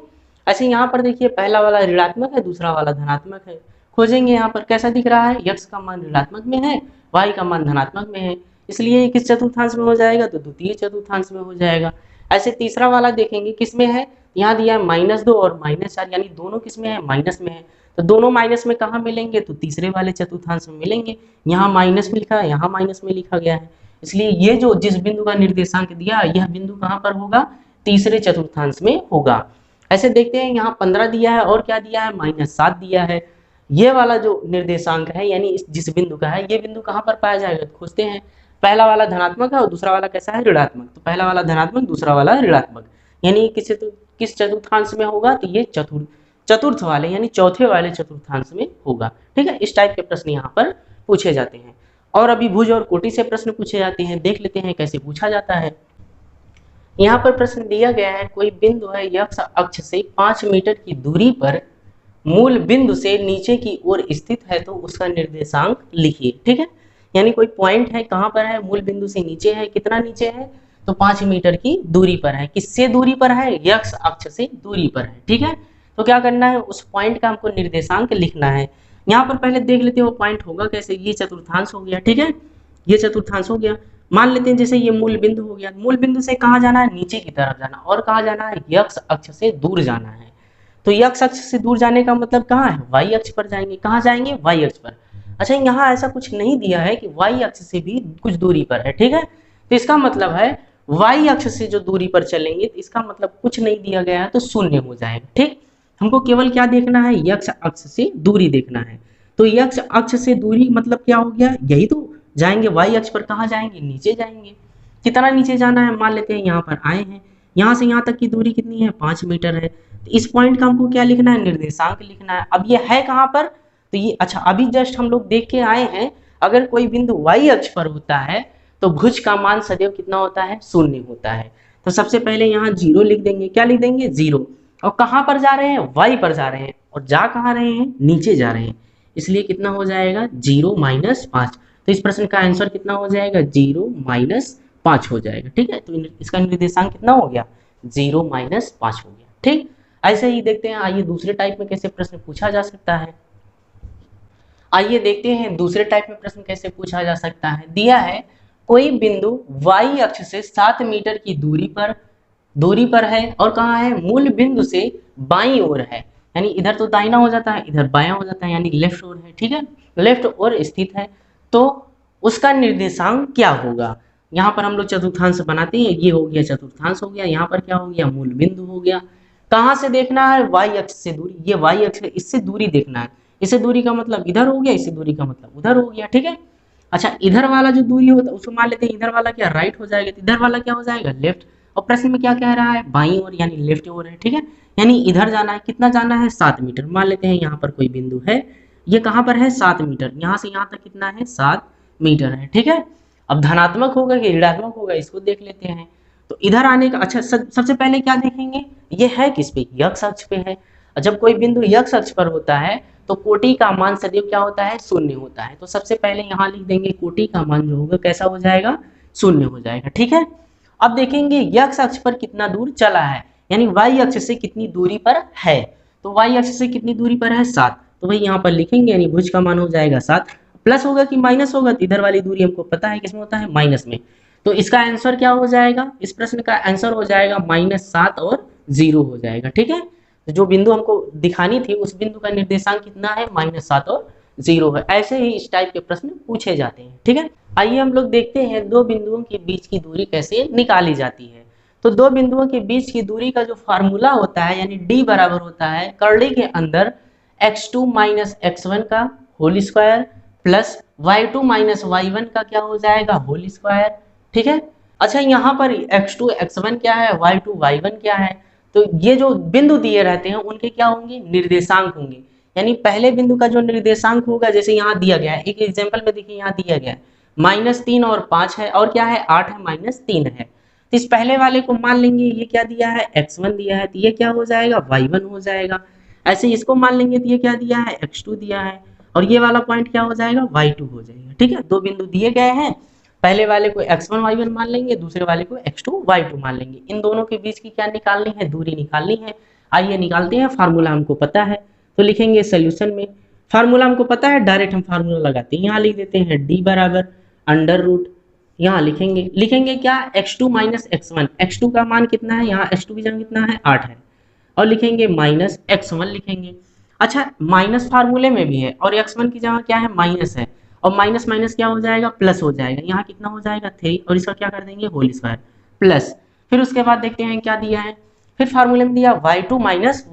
ऐसे यहाँ पर देखिए पहला वाला ऋणात्मक है, दूसरा वाला धनात्मक है। खोजेंगे यहाँ पर कैसा दिख रहा है, x का मान ऋणात्मक में है, y का मान धनात्मक में है, इसलिए किस चतुर्थांश में हो जाएगा, तो द्वितीय चतुर्थांश में हो जाएगा। ऐसे तीसरा वाला देखेंगे किस में है, यहाँ दिया है -2 और -4, यानी दोनों किस में है, माइनस में है। तो दोनों माइनस में कहाँ मिलेंगे, तो तीसरे वाले चतुर्थांश में मिलेंगे। यहाँ माइनस में लिखा है, यहाँ माइनस में लिखा गया है, इसलिए ये जो जिस बिंदु का निर्देशांक दिया यह बिंदु कहाँ पर होगा, तीसरे चतुर्थांश में होगा। ऐसे देखते हैं यहाँ 15 दिया है और क्या दिया है, -7 दिया है। ये वाला जो निर्देशांक है यानी जिस बिंदु का है, ये बिंदु कहाँ पर पाया जाएगा, खोजते हैं। पहला वाला धनात्मक है और दूसरा वाला कैसा है, ऋणात्मक। तो पहला वाला धनात्मक, दूसरा वाला ऋणात्मक, यानी किस चतुर्थांश में होगा, तो ये चतुर्थ वाले यानी चौथे वाले चतुर्थांश में होगा, ठीक है। इस टाइप के प्रश्न यहाँ पर पूछे जाते हैं। और अभी भुज और कोटि से प्रश्न पूछे जाते हैं, देख लेते हैं कैसे पूछा जाता है। यहाँ पर प्रश्न दिया गया है, कोई बिंदु है x अक्ष से 5 मीटर की दूरी पर मूल बिंदु से नीचे की ओर स्थित है, तो उसका निर्देशांक लिखिए, ठीक है। यानी कोई पॉइंट है, कहाँ पर है, मूल बिंदु से नीचे है, कितना नीचे है, तो 5 मीटर की दूरी पर है। किससे दूरी पर है, x अक्ष से दूरी पर है, ठीक है। तो क्या करना है, उस पॉइंट का हमको निर्देशांक लिखना है। यहाँ पर पहले देख लेते हो पॉइंट होगा कैसे, ये चतुर्थांश हो गया, ठीक है, ये चतुर्थांश हो गया। मान लेते हैं जैसे ये मूल बिंदु हो गया, मूल बिंदु से कहाँ जाना है, नीचे की तरफ जाना, और कहाँ जाना है, x अक्ष से दूर जाना है। तो x अक्ष से दूर जाने का मतलब कहाँ है, y अक्ष पर जाएंगे। कहाँ जाएंगे, y अक्ष पर। अच्छा यहाँ ऐसा कुछ नहीं दिया है कि y अक्ष से भी कुछ दूरी पर है, ठीक है। तो इसका मतलब है y अक्ष से जो दूरी पर चलेंगे, तो इसका मतलब कुछ नहीं दिया गया है तो 0 हो जाएगा, ठीक। हमको केवल क्या देखना है, x अक्ष से दूरी देखना है। तो x अक्ष से दूरी मतलब क्या हो गया, यही तो जाएंगे y अक्ष पर, कहाँ जाएंगे, नीचे जाएंगे। कितना नीचे जाना है, मान लेते हैं यहाँ पर आए हैं, यहाँ से यहाँ तक की दूरी कितनी है, 5 मीटर है। तो इस पॉइंट का हमको क्या लिखना है, निर्देशांक लिखना है। अब ये है कहाँ पर, तो ये अच्छा अभी जस्ट हम लोग देख के आए हैं, अगर कोई बिंदु y अक्ष पर होता है तो भुज का मान सदैव कितना होता है, 0 होता है। तो सबसे पहले यहाँ 0 लिख देंगे, क्या लिख देंगे, 0। और कहाँ पर जा रहे हैं, y पर जा रहे हैं, और जा कहाँ रहे हैं, नीचे जा रहे हैं, इसलिए कितना हो जाएगा, 0 - 5। तो इस प्रश्न का आंसर कितना हो जाएगा, 0 - 5 हो जाएगा, ठीक है। तो इसका निर्देशांक कितना हो गया, 0 - 5 हो गया, ठीक। ऐसे ही देखते हैं, आइए दूसरे टाइप में कैसे प्रश्न पूछा जा सकता है। आइए देखते हैं दूसरे टाइप में प्रश्न कैसे पूछा जा सकता है। दिया है कोई बिंदु y अक्ष से 7 मीटर की दूरी पर है और कहाँ है, मूल बिंदु से बाईं ओर है, यानी इधर तो दाहिना हो जाता है, इधर बायां हो जाता है, यानी लेफ्ट ओर है, ठीक है, लेफ्ट ओर स्थित है, तो उसका निर्देशांक क्या होगा। यहाँ पर हम लोग चतुर्थांश बनाते हैं, ये हो गया चतुर्थांश हो गया, यहाँ पर क्या हो गया, मूल बिंदु हो गया। कहाँ से देखना है, y अक्ष से दूरी, ये y अक्ष है, इससे दूरी देखना है, इससे दूरी का मतलब इधर हो गया, इससे दूरी का मतलब उधर हो गया, ठीक है। अच्छा, इधर वाला जो दूरी होता है उसको मान लेते हैं, इधर वाला क्या राइट हो जाएगा, तो इधर वाला क्या हो जाएगा, लेफ्ट। और प्रश्न में क्या कह रहा है, बाईं ओर यानी लेफ्ट ओर है, ठीक है, यानी इधर जाना है, कितना जाना है, 7 मीटर। मान लेते हैं यहाँ पर कोई बिंदु है, ये कहाँ पर है, 7 मीटर, यहाँ से यहाँ तक कितना है, 7 मीटर है, ठीक है। अब धनात्मक होगा कि ऋणात्मक होगा, इसको देख लेते हैं। तो इधर आने का, अच्छा सबसे पहले क्या देखेंगे, ये है किस पे, यक्ष अक्ष पे है। जब कोई बिंदु यक्ष अक्ष पर होता है तो कोटि का मान सदैव क्या होता है, शून्य होता है। तो सबसे पहले यहाँ लिख देंगे कोटि का मान जो होगा कैसा हो जाएगा, शून्य हो जाएगा, ठीक है। अब देखेंगे यक्ष अक्ष पर कितना दूर चला है, यानी y अक्ष से कितनी दूरी पर है, तो y अक्ष से कितनी दूरी पर है, 7, तो वही यहाँ पर लिखेंगे, यानी भुज का मान हो जाएगा 7। प्लस होगा कि माइनस होगा, तो इधर वाली दूरी हमको पता है किसमें होता है, माइनस में। तो इसका आंसर क्या हो जाएगा, इस प्रश्न का आंसर हो जाएगा -7 और 0 हो जाएगा, ठीक है। तो जो बिंदु हमको दिखानी थी उस बिंदु का निर्देशांक कितना है, -7 और 0 है। ऐसे ही इस टाइप के प्रश्न पूछे जाते हैं, ठीक है। आइए हम लोग देखते हैं दो बिंदुओं के बीच की दूरी कैसे निकाली जाती है। तो दो बिंदुओं के बीच की दूरी का जो फार्मूला होता है, यानी d बराबर होता है कर्ली के अंदर x2 - x1 का whole square plus y2 - y1 का क्या हो जाएगा, होल स्क्वायर, ठीक है। अच्छा, यहाँ पर x2 x1 क्या है, y2 y1 क्या है, तो ये जो बिंदु दिए रहते हैं उनके क्या होंगे, निर्देशांक होंगे। यानी पहले बिंदु का जो निर्देशांक होगा, जैसे यहाँ दिया गया है, एक एग्जांपल में देखिए यहाँ दिया गया है -3 और 5 है, और क्या है 8 है, -3 है। तो इस पहले वाले को मान लेंगे, ये क्या दिया है, x1 दिया है, तो ये क्या हो जाएगा, y1 हो जाएगा। ऐसे इसको मान लेंगे, तो ये क्या दिया है, x2 दिया है, और ये वाला पॉइंट क्या हो जाएगा, y2 हो जाएगा, ठीक है। दो बिंदु दिए गए हैं, पहले वाले को x1 y1 मान लेंगे, दूसरे वाले को x2 y2 मान लेंगे। इन दोनों के बीच की क्या निकालनी है, दूरी निकालनी है। आइए निकालते हैं, फार्मूला हमको पता है, तो लिखेंगे सोल्यूशन में। फार्मूला हमको पता है, डायरेक्ट हम फार्मूला लगाते हैं, यहाँ लिख देते हैं d बराबर √, यहाँ लिखेंगे क्या, x2 - x1, x2 का मान कितना है, यहाँ x2 की जगह कितना है, 8 है, और लिखेंगे -x1 लिखेंगे। अच्छा, माइनस फार्मूले में भी है और x1 की जगह क्या है, माइनस है, और माइनस माइनस क्या हो जाएगा, प्लस हो जाएगा, यहाँ कितना हो जाएगा 3, और इसका क्या कर देंगे, होल स्क्वायर प्लस। फिर उसके बाद देखते हैं क्या दिया है, फिर फार्मूले में दिया y2 -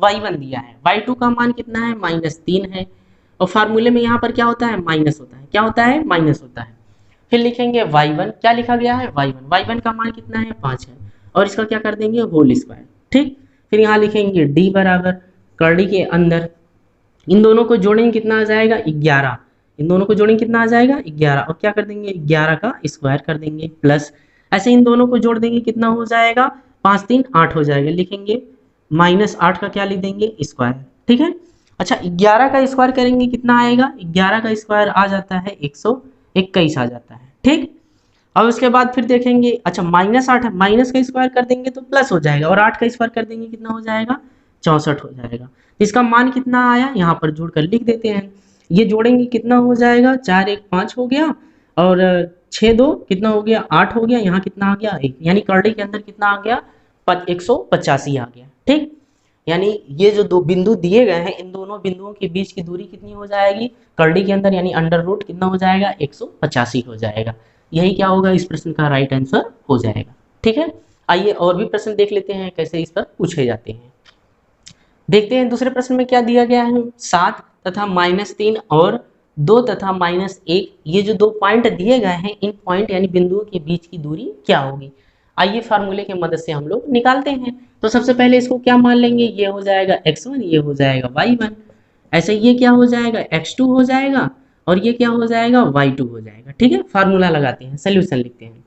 y1 दिया है, y2 का मान कितना है, -3 है, और फार्मूले में यहाँ पर क्या होता है, माइनस होता है, क्या होता है, माइनस होता है। फिर लिखेंगे y1, क्या लिखा गया है, y1 का मान कितना है, 5 है, और इसका क्या कर देंगे, होल स्क्वायर, ठीक। फिर यहाँ लिखेंगे d बराबर कर्ली के अंदर, इन दोनों को जोड़ेंगे कितना आ जाएगा, 11, इन दोनों को जोड़ेंगे कितना आ जाएगा, 11, और क्या कर देंगे, 11 का स्क्वायर कर देंगे प्लस, ऐसे इन दोनों को जोड़ देंगे कितना हो जाएगा, 5 3 8 हो जाएगा, लिखेंगे -8 का क्या लिख देंगे, स्क्वायर, ठीक है। अच्छा, 11 का स्क्वायर करेंगे कितना आएगा, 11 का स्क्वायर आ जाता है 121 आ जाता है, ठीक। और उसके बाद फिर देखेंगे, अच्छा -8 है, माइनस का स्क्वायर कर देंगे तो प्लस हो जाएगा, और 8 का स्क्वायर कर देंगे कितना हो जाएगा, 64 हो जाएगा। इसका मान कितना आया, यहाँ पर जोड़कर लिख देते हैं, ये जोड़ेंगे कितना हो जाएगा, 4 1 5 हो गया, और 6 2 कितना हो गया, 8 हो गया, यहाँ कितना आ गया 1, यानी कर्ली के अंदर कितना आ गया, 185 आ गया, ठीक। यानी ये जो दो बिंदु दिए गए हैं, इन दोनों बिंदुओं के बीच की दूरी कितनी हो जाएगी, कर्ली के अंदर यानी √ कितना हो जाएगा, 185 हो जाएगा। यही क्या होगा, इस प्रश्न का राइट आंसर हो जाएगा, ठीक है। आइए और भी प्रश्न देख लेते हैं कैसे इस पर पूछे जाते हैं। देखते हैं दूसरे प्रश्न में क्या दिया गया है, 7 तथा -3 और 2 तथा -1, ये जो दो पॉइंट दिए गए हैं, इन पॉइंट यानी बिंदुओं के बीच की दूरी क्या होगी। आइए फार्मूले की मदद से हम लोग निकालते हैं। तो सबसे पहले इसको क्या मान लेंगे, ये हो जाएगा x1, ये हो जाएगा y1, ऐसे ये क्या हो जाएगा, x2 हो जाएगा, और ये क्या हो जाएगा, y2 हो जाएगा, ठीक है। फार्मूला लगाते हैं, सोल्यूशन लिखते हैं।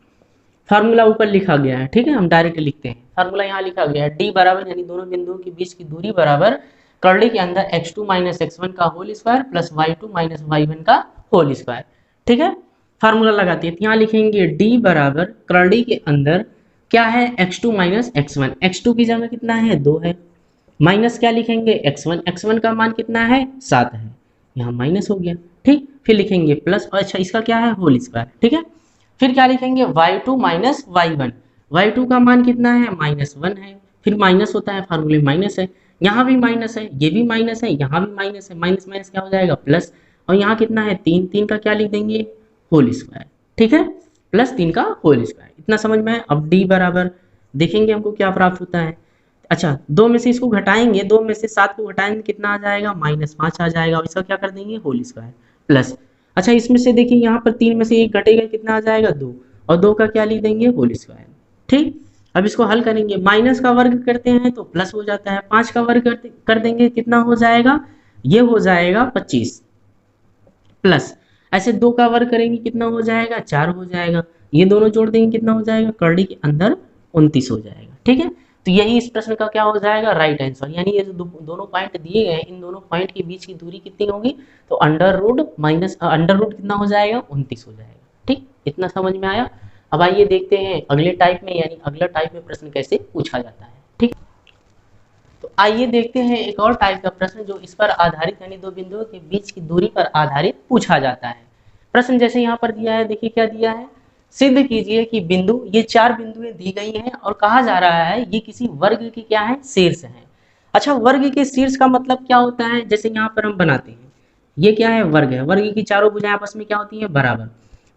फार्मूला ऊपर लिखा गया है, ठीक है, हम डायरेक्ट लिखते हैं। फार्मूला यहाँ लिखा गया है, d बराबर यानी दोनों बिंदुओं के बीच की दूरी बराबर कर्ली के अंदर x2 - x1 का whole square plus y2 - y1 का होल स्क्वायर, ठीक है। फार्मूला लगाते हैं, यहाँ लिखेंगे d बराबर कर्ली के अंदर क्या है, x2 - x1, x2 की जगह कितना है, 2 है, माइनस क्या लिखेंगे, x1 का मान कितना है, 7 है, यहाँ माइनस हो गया, ठीक। फिर लिखेंगे प्लस, और अच्छा इसका क्या है, होल स्क्वायर, ठीक है। फिर क्या लिखेंगे y2 माइनस y1, y2 का मान कितना है -1 है, फिर माइनस होता है फार्मूले माइनस है, यहाँ भी माइनस है, ये भी माइनस है, यहाँ भी माइनस है, माइनस माइनस क्या हो जाएगा प्लस, और यहाँ कितना है 3, 3 का क्या लिख देंगे होल स्क्वायर, ठीक है, प्लस 3 का होल स्क्वायर, इतना समझ में है। अब d बराबर देखेंगे हमको क्या प्राप्त होता है। अच्छा, 2 में से इसको घटाएंगे, 2 में से 7 को घटाएंगे कितना आ जाएगा -5 आ जाएगा, और इसका क्या कर देंगे होल स्क्वायर प्लस। अच्छा, इसमें से देखिए यहाँ पर 3 में से 1 घटेगा कितना आ जाएगा 2, और 2 का क्या लिख देंगे होल स्क्वायर, ठीक। अब इसको हल करेंगे, माइनस का वर्ग करते हैं तो प्लस हो जाता है, 5 का वर्ग कर देंगे कितना हो जाएगा, ये हो जाएगा 25 प्लस, ऐसे 2 का वर्ग करेंगे कितना हो जाएगा 4 हो जाएगा, ये दोनों जोड़ देंगे कितना हो जाएगा करड़ी के अंदर 29 हो जाएगा, ठीक है। तो यही इस प्रश्न का क्या हो जाएगा राइट आंसर, यानी ये जो दोनों पॉइंट दिए गए हैं इन दोनों पॉइंट के बीच की दूरी कितनी होगी, तो अंडर रूट कितना हो जाएगा 29 हो जाएगा, ठीक, इतना समझ में आया। अब आइए देखते हैं अगले टाइप में, यानी अगला टाइप में प्रश्न कैसे पूछा जाता है, ठीक। तो आइए देखते हैं एक और टाइप का प्रश्न जो इस पर आधारित, यानी दो बिंदुओं के बीच की दूरी पर आधारित पूछा जाता है। प्रश्न जैसे यहाँ पर दिया है, देखिए क्या दिया है, सिद्ध कीजिए कि बिंदु, ये 4 बिंदुएं दी गई हैं और कहा जा रहा है ये किसी वर्ग की क्या है शीर्ष है। अच्छा, वर्ग के शीर्ष का मतलब क्या होता है, जैसे यहाँ पर हम बनाते हैं, ये क्या है वर्ग है, वर्ग की चारों भुजाएं आपस में क्या होती है बराबर।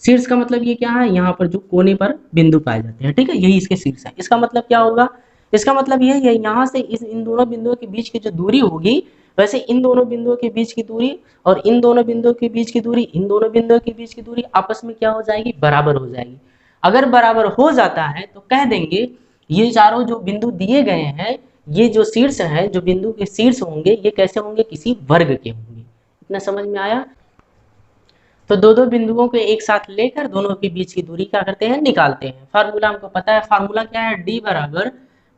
शीर्ष का मतलब ये क्या है, यहाँ पर जो कोने पर बिंदु पाए जाते हैं, ठीक है, यही इसके शीर्ष है। इसका मतलब क्या होगा, इसका मतलब ये है यहाँ से इन दोनों बिंदुओं के बीच की जो दूरी होगी, वैसे इन दोनों बिंदुओं के बीच की दूरी और इन दोनों बिंदुओं के बीच की दूरी, इन दोनों बिंदुओं के बीच की दूरी आपस में क्या हो जाएगी बराबर हो जाएगी। अगर बराबर हो जाता है तो कह देंगे ये चारों जो बिंदु दिए गए हैं, ये जो शीर्ष है, जो बिंदु के शीर्ष होंगे, ये कैसे होंगे किसी वर्ग के होंगे। इतना समझ में आया। तो दो दो बिंदुओं को एक साथ लेकर दोनों के बीच की दूरी क्या करते हैं निकालते हैं। फार्मूला हमको पता है, फार्मूला क्या है, डी बराबर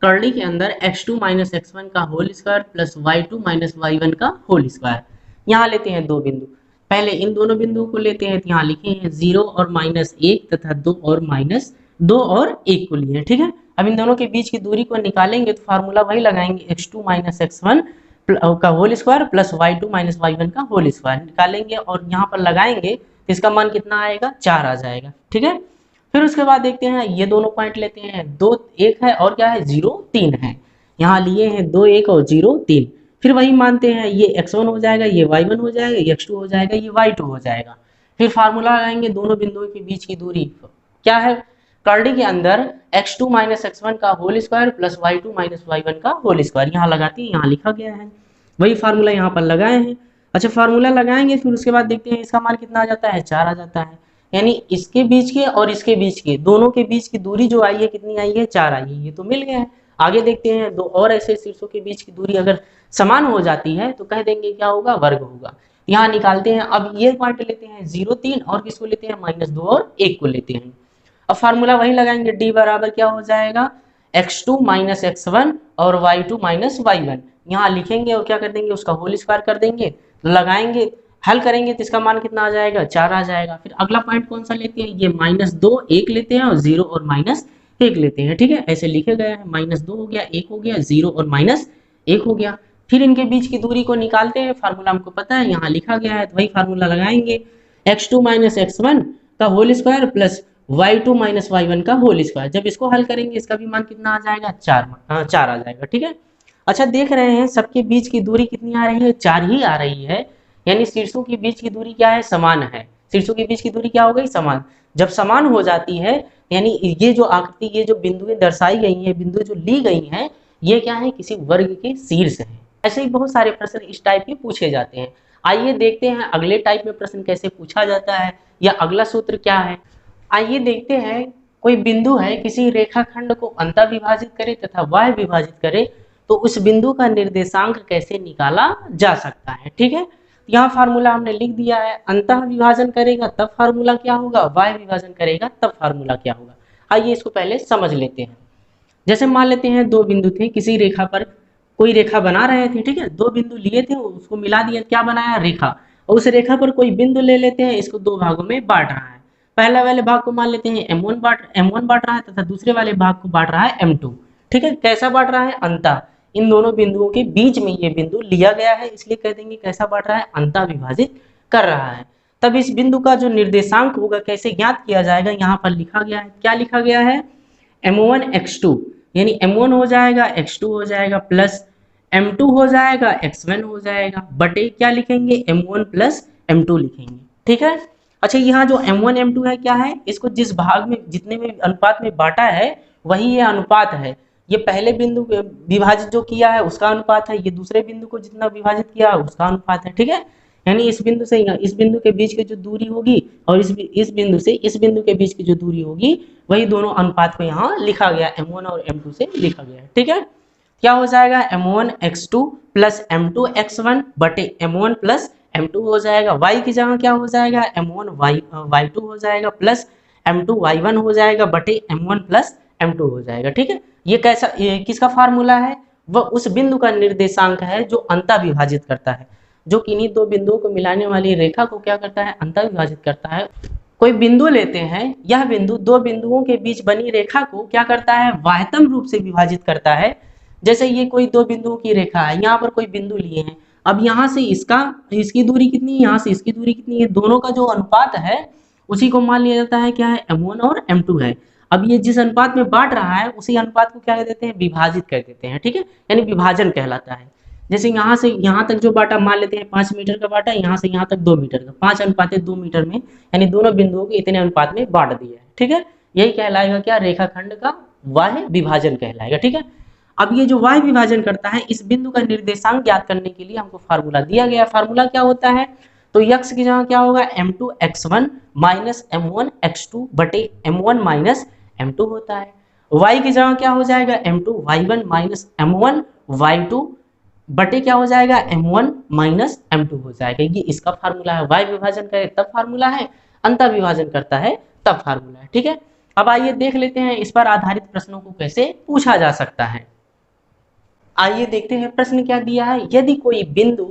कर्ली के अंदर x2 माइनस x1 का whole square plus y2 minus y1 का होल स्क्वायर। यहाँ लेते हैं दो बिंदु, पहले इन दोनों बिंदुओं को लेते हैं, तो यहाँ लिखे हैं 0 और -1 तथा 2 और 1 को लिए, ठीक है। अब इन दोनों के बीच की दूरी को निकालेंगे तो फार्मूला वही लगाएंगे, x2 माइनस x1 का whole square plus y2 minus y1 का होल स्क्वायर निकालेंगे और यहाँ पर लगाएंगे तो इसका मान कितना आएगा 4 आ जाएगा, ठीक है। फिर उसके बाद देखते हैं ये दोनों पॉइंट लेते हैं, 2 1 है और क्या है 0 3 है, यहाँ लिए हैं 2 1 और 0 3, फिर वही मानते हैं, ये x1 हो जाएगा, ये y1 हो जाएगा, ये x2 हो जाएगा, ये y2 हो जाएगा। फिर फार्मूला लगाएंगे दोनों बिंदुओं के बीच की दूरी क्या है, कर्ली के अंदर x2 माइनस x1 का whole square plus y2 minus y1 का होल स्क्वायर, यहाँ लगाते हैं, यहाँ लिखा गया है, वही फार्मूला यहाँ पर लगाए हैं। अच्छा, फार्मूला लगाएंगे फिर उसके बाद देखते हैं इसका मान कितना आ जाता है 4 आ जाता है, यानी इसके बीच के और इसके बीच के दोनों के बीच की दूरी जो आई है कितनी आई है 4 आई है, ये तो मिल गया है। आगे देखते हैं दो और ऐसे शीर्षों के बीच की दूरी अगर समान हो जाती है तो कह देंगे क्या होगा वर्ग होगा। यहाँ निकालते हैं, अब ये पॉइंट लेते हैं 0 3 और किसको लेते हैं -2 और 1 को लेते हैं। अब फार्मूला वही लगाएंगे, डी बराबर क्या हो जाएगा x2 माइनस x1 और y2 माइनस y1, यहाँ लिखेंगे और क्या कर देंगे उसका होल स्क्वायर कर देंगे, लगाएंगे हल करेंगे तो इसका मान कितना आ जाएगा 4 आ जाएगा। फिर अगला पॉइंट कौन सा लेते हैं, ये -2 1 लेते हैं और 0 और -1 लेते हैं, ठीक है, ऐसे लिखे गए हैं, -2 हो गया 1 हो गया 0 और -1 हो गया। फिर इनके बीच की दूरी को निकालते हैं, फार्मूला हमको पता है यहाँ लिखा गया है, तो वही फार्मूला लगाएंगे, x2 माइनस x1 का whole square plus y2 minus y1 का होल स्क्वायर। जब इसको हल करेंगे इसका भी मान कितना आ जाएगा 4 आ जाएगा, ठीक है। अच्छा, देख रहे हैं सबके बीच की दूरी कितनी आ रही है 4 ही आ रही है, यानी शीर्षों के बीच की दूरी क्या है समान है, शीर्षों के बीच की दूरी क्या हो गई समान। जब समान हो जाती है यानी ये जो आकृति, ये जो बिंदुएं दर्शाई गई हैं, बिंदु जो ली गई हैं, ये क्या है किसी वर्ग के शीर्ष है। ऐसे ही बहुत सारे प्रश्न इस टाइप के पूछे जाते हैं। आइए देखते हैं अगले टाइप में प्रश्न कैसे पूछा जाता है या अगला सूत्र क्या है। आइए देखते हैं, कोई बिंदु है किसी रेखाखंड को अंतः विभाजित करे तथा बाह्य विभाजित करे तो उस बिंदु का निर्देशांक कैसे निकाला जा सकता है, ठीक है। यहाँ फार्मूला हमने लिख दिया है, अंतः विभाजन करेगा तब फार्मूला क्या होगा, बाह्य विभाजन करेगा तब फार्मूला क्या होगा। आइए इसको पहले समझ लेते हैं। जैसे मान लेते हैं दो बिंदु थे, किसी रेखा पर कोई रेखा बना रहे थे, ठीक है, दो बिंदु लिए थे उसको मिला दिया, क्या बनाया रेखा, और उस रेखा पर कोई बिंदु ले लेते हैं, इसको दो भागों में बांट रहा है। पहले वाले भाग को मान लेते हैं m1 बांट रहा है तथा दूसरे वाले भाग को बांट रहा है m2, ठीक है। कैसा बांट रहा है अंतः, इन दोनों बिंदुओं के बीच में ये बिंदु लिया गया है, इसलिए कह देंगे कैसा बांट रहा है अंतः विभाजित कर रहा है। तब इस बिंदु का जो निर्देशांक होगा कैसे ज्ञात किया जाएगा, यहाँ पर लिखा गया है। क्या लिखा गया है? m1 x2, यानी m1 हो जाएगा, x2 हो जाएगा, प्लस m2 हो जाएगा, x1 हो जाएगा, बटे क्या लिखेंगे? m1 प्लस m2 लिखेंगे। ठीक है। अच्छा, यहाँ जो m1 m2 है क्या है? इसको जिस भाग में जितने में अनुपात में बांटा है वही ये अनुपात है। ये पहले बिंदु विभाजित जो किया है उसका अनुपात है, ये दूसरे बिंदु को जितना विभाजित किया है उसका अनुपात है। ठीक है। यानी इस बिंदु से इस बिंदु के बीच की जो दूरी होगी और इस बिंदु से इस बिंदु के बीच की जो दूरी होगी वही दोनों अनुपात को यहाँ लिखा गया, m1 और m2 से लिखा गया है। ठीक है। क्या हो जाएगा? m1 x2 plus m2 x1 बटे m1 प्लस m2 हो जाएगा। y की जगह क्या हो जाएगा? m1 y2 हो जाएगा, प्लस m2 y1 हो जाएगा, बटे m1 प्लस m2 हो जाएगा। ठीक है। ये किसका फार्मूला है? वह उस बिंदु का निर्देशांक है जो अंतः विभाजित करता है, जो किन्हीं दो बिंदुओं को मिलाने वाली रेखा को क्या करता है? अंतः विभाजित करता है। कोई बिंदु लेते हैं, यह बिंदु दो बिंदुओं के बीच बनी रेखा को क्या करता है? वाह्यतम रूप से विभाजित करता है। जैसे ये कोई दो बिंदुओं की रेखा है, यहाँ पर कोई बिंदु लिए हैं, अब यहाँ से इसकी दूरी कितनी है, यहाँ से इसकी दूरी कितनी है, दोनों का जो अनुपात है उसी को मान लिया जाता है क्या है? m1 और m2 है। अब ये जिस अनुपात में बांट रहा है उसी अनुपात को क्या कह देते हैं? विभाजित कर देते हैं। ठीक है। यानी विभाजन कहलाता है। जैसे यहाँ से यहाँ तक जो बांटा मान लेते हैं 5 मीटर का बांटा, यहाँ से यहाँ तक 2 मीटर का, 5 अनुपात 2 मीटर में, यानी दोनों बिंदुओं को इतने अनुपात में बांट दिया है। ठीक है। यही कहलाएगा क्या? रेखाखंड का वाह्य विभाजन कहलाएगा। ठीक है। अब ये जो वाह्य विभाजन करता है, इस बिंदु का निर्देशांक ज्ञात करने के लिए हमको फार्मूला दिया गया। फार्मूला क्या होता है? तो यक्स की जगह क्या होगा? m2 x1 minus m1 x2 बटे m1 माइनस m2 होता है। y की जगह क्या हो जाएगा? m2 y1 minus m1 y2 बटे क्या हो जाएगा? m1 माइनस m2 हो जाएगा। ये इसका फार्मूला है। वाह्य विभाजन करे तब फार्मूला है, अंतः विभाजन करता है तब फार्मूला है। ठीक है। अब आइए देख लेते हैं इस पर आधारित प्रश्नों को कैसे पूछा जा सकता है। आइए देखते हैं प्रश्न क्या दिया है। यदि कोई बिंदु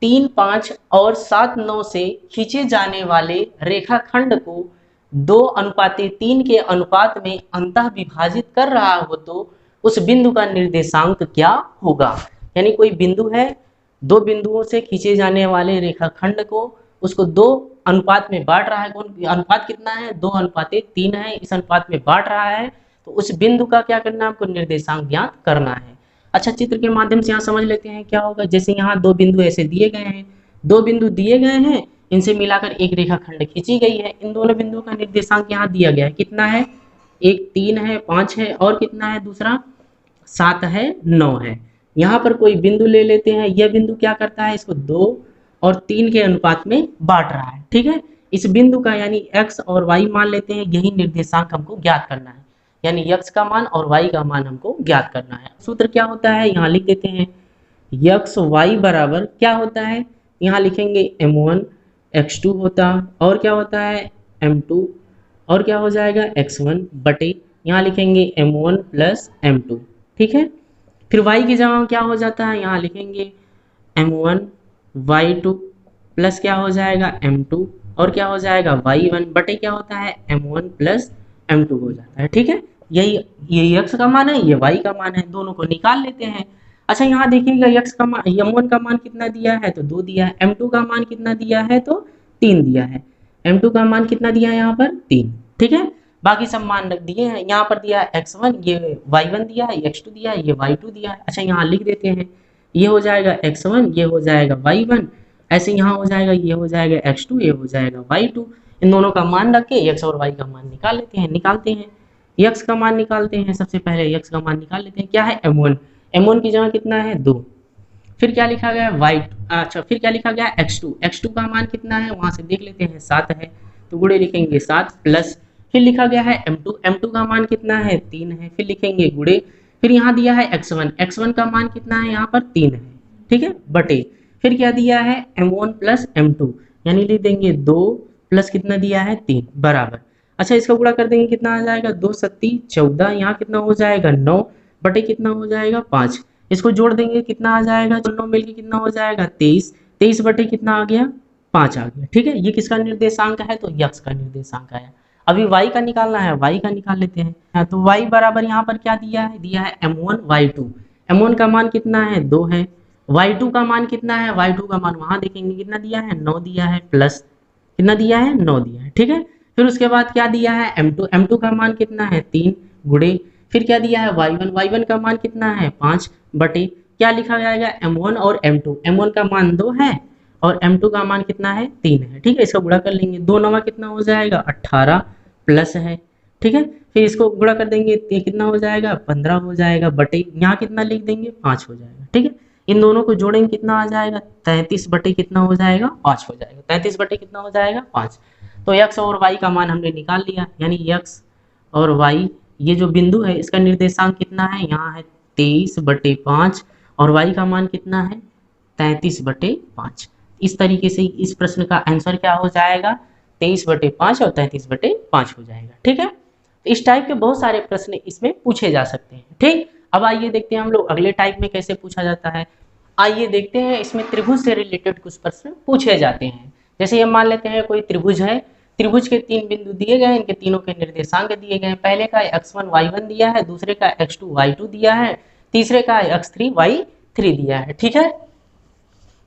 3, 5 और 7, 9 से खींचे जाने वाले रेखाखंड को 2:3 के अनुपात में अंतः विभाजित कर रहा हो तो उस बिंदु का निर्देशांक क्या होगा? यानी कोई बिंदु है, दो बिंदुओं से खींचे जाने वाले रेखाखंड को उसको 2 अनुपात में बांट रहा है। कौन अनुपात कितना है? 2:3 है। इस अनुपात में बांट रहा है तो उस बिंदु का क्या करना है? आपको निर्देशांक ज्ञात करना है। अच्छा, चित्र के माध्यम से यहाँ समझ लेते हैं क्या होगा। जैसे यहाँ 2 बिंदु ऐसे दिए गए हैं, 2 बिंदु दिए गए हैं, इनसे मिलाकर एक रेखाखंड खींची गई है। इन दोनों बिंदुओं का निर्देशांक यहाँ दिया गया है। कितना है? एक 3 है, 5 है, और कितना है दूसरा? 7 है, 9 है। यहाँ पर कोई बिंदु ले लेते हैं। यह बिंदु क्या करता है? इसको 2 और 3 के अनुपात में बांट रहा है। ठीक है। इस बिंदु का यानी x और y मान लेते हैं, यही निर्देशांक हमको ज्ञात करना है। यानी x का मान और y का मान हमको ज्ञात करना है। सूत्र क्या होता है? यहाँ लिख देते हैं। x y बराबर क्या होता है? यहाँ लिखेंगे m1 x2 होता, और क्या होता है? m2, और क्या हो जाएगा? x1 बटे यहाँ लिखेंगे m1 प्लस m2। ठीक है। फिर y की जगह क्या हो जाता है? यहाँ लिखेंगे m1 y2 प्लस क्या हो जाएगा? m2, और क्या हो जाएगा? y1 बटे क्या होता है? m1 प्लस m2 हो जाता है। ठीक है। ये x का मान है, ये y का मान है, दोनों को निकाल लेते हैं। अच्छा, यहाँ देखिएगा x का मान, m1 का मान कितना दिया है? तो 2 दिया है। m2 का मान कितना दिया है? तो 3 दिया है। m2 का मान कितना दिया है? यहाँ पर 3। ठीक है। बाकी सब मान रख दिए हैं। यहाँ पर दिया है x1, ये y1 दिया है, x2 दिया है, ये y2 दिया है। अच्छा, यहाँ लिख देते हैं। ये हो जाएगा x1, ये हो जाएगा y1, ऐसे यहाँ हो जाएगा, ये हो जाएगा x2, ये हो जाएगा y2। इन दोनों का मान रख के x और y का मान निकाल लेते हैं। निकालते हैं, x का मान निकालते हैं। सबसे पहले x का मान निकाल लेते हैं। क्या है? m1। m1 की जगह कितना है? 2। फिर क्या लिखा गया? अच्छा, फिर क्या लिखा गया? x2। x2 का मान कितना है? वहां से देख लेते हैं, 7 है, तो गुणे लिखेंगे 7, प्लस फिर लिखा गया है m2। m2 का मान कितना है? 3 है, फिर लिखेंगे गुणे। फिर यहाँ दिया है x1। x1 का मान कितना है? यहाँ पर 3 है। ठीक है, बटे फिर क्या दिया है? m1 प्लस m2, यानी लिख देंगे 2 प्लस कितना दिया है? 3 बराबर। अच्छा, इसका गुणा कर देंगे, कितना आ जाएगा? 2 सत्ती 14, यहाँ कितना हो जाएगा? 9 बटे कितना हो जाएगा? 5। इसको जोड़ देंगे, कितना आ जाएगा? 9 मिलके कितना हो जाएगा? 23। 23 बटे कितना आ गया? 5 आ गया। ठीक है। ये किसका निर्देशांक है? तो x का निर्देशांक आया। अभी y का निकालना है, y का निकाल लेते हैं। तो y बराबर यहाँ पर क्या दिया है? दिया है m1 y2। m1 का मान कितना है? 2 है। y2 का मान कितना है? y2 का मान वहां देखेंगे कितना दिया है? 9 दिया है, प्लस कितना दिया है 9 दिया है, ठीक है। फिर उसके बाद क्या दिया है m2, m2 का मान कितना है 3 गुणे, फिर क्या दिया है y1, y1 का मान कितना है 5 बटे क्या लिखा जाएगा m1 और m2, m1 का मान 2 है और m2 का मान कितना है 3 है, ठीक है। इसका गुणा कर लेंगे, 2 नवा कितना हो जाएगा 18 प्लस है, ठीक है। फिर इसको गुणा कर देंगे ये कितना हो जाएगा 15 हो जाएगा बटे यहाँ कितना लिख देंगे 5 हो जाएगा, ठीक है। इन दोनों को जोड़ेंगे कितना आ जाएगा 33 बटे कितना हो जाएगा 5 हो जाएगा, 33 बटे कितना हो जाएगा 5। तो x और y का मान हमने निकाल लिया, यानी x और y ये जो बिंदु है इसका निर्देशांक कितना है, यहाँ है 23/5 और y का मान कितना है 33/5। इस तरीके से इस प्रश्न का आंसर क्या हो जाएगा 23/5 और 33/5 हो जाएगा, ठीक है। तो इस टाइप के बहुत सारे प्रश्न इसमें पूछे जा सकते हैं, ठीक। अब आइए देखते हैं हम लोग अगले टाइप में कैसे पूछा जाता है। आइए देखते हैं इसमें त्रिभुज से रिलेटेड कुछ प्रश्न पूछे जाते हैं। जैसे ये मान लेते हैं कोई त्रिभुज है, त्रिभुज के 3 बिंदु दिए गए हैं, इनके तीनों के निर्देशांक दिए गए हैं। पहले का x1 y1 दिया है, दूसरे का x2 y2 दिया है, तीसरे का x3 y3 दिया है, ठीक है।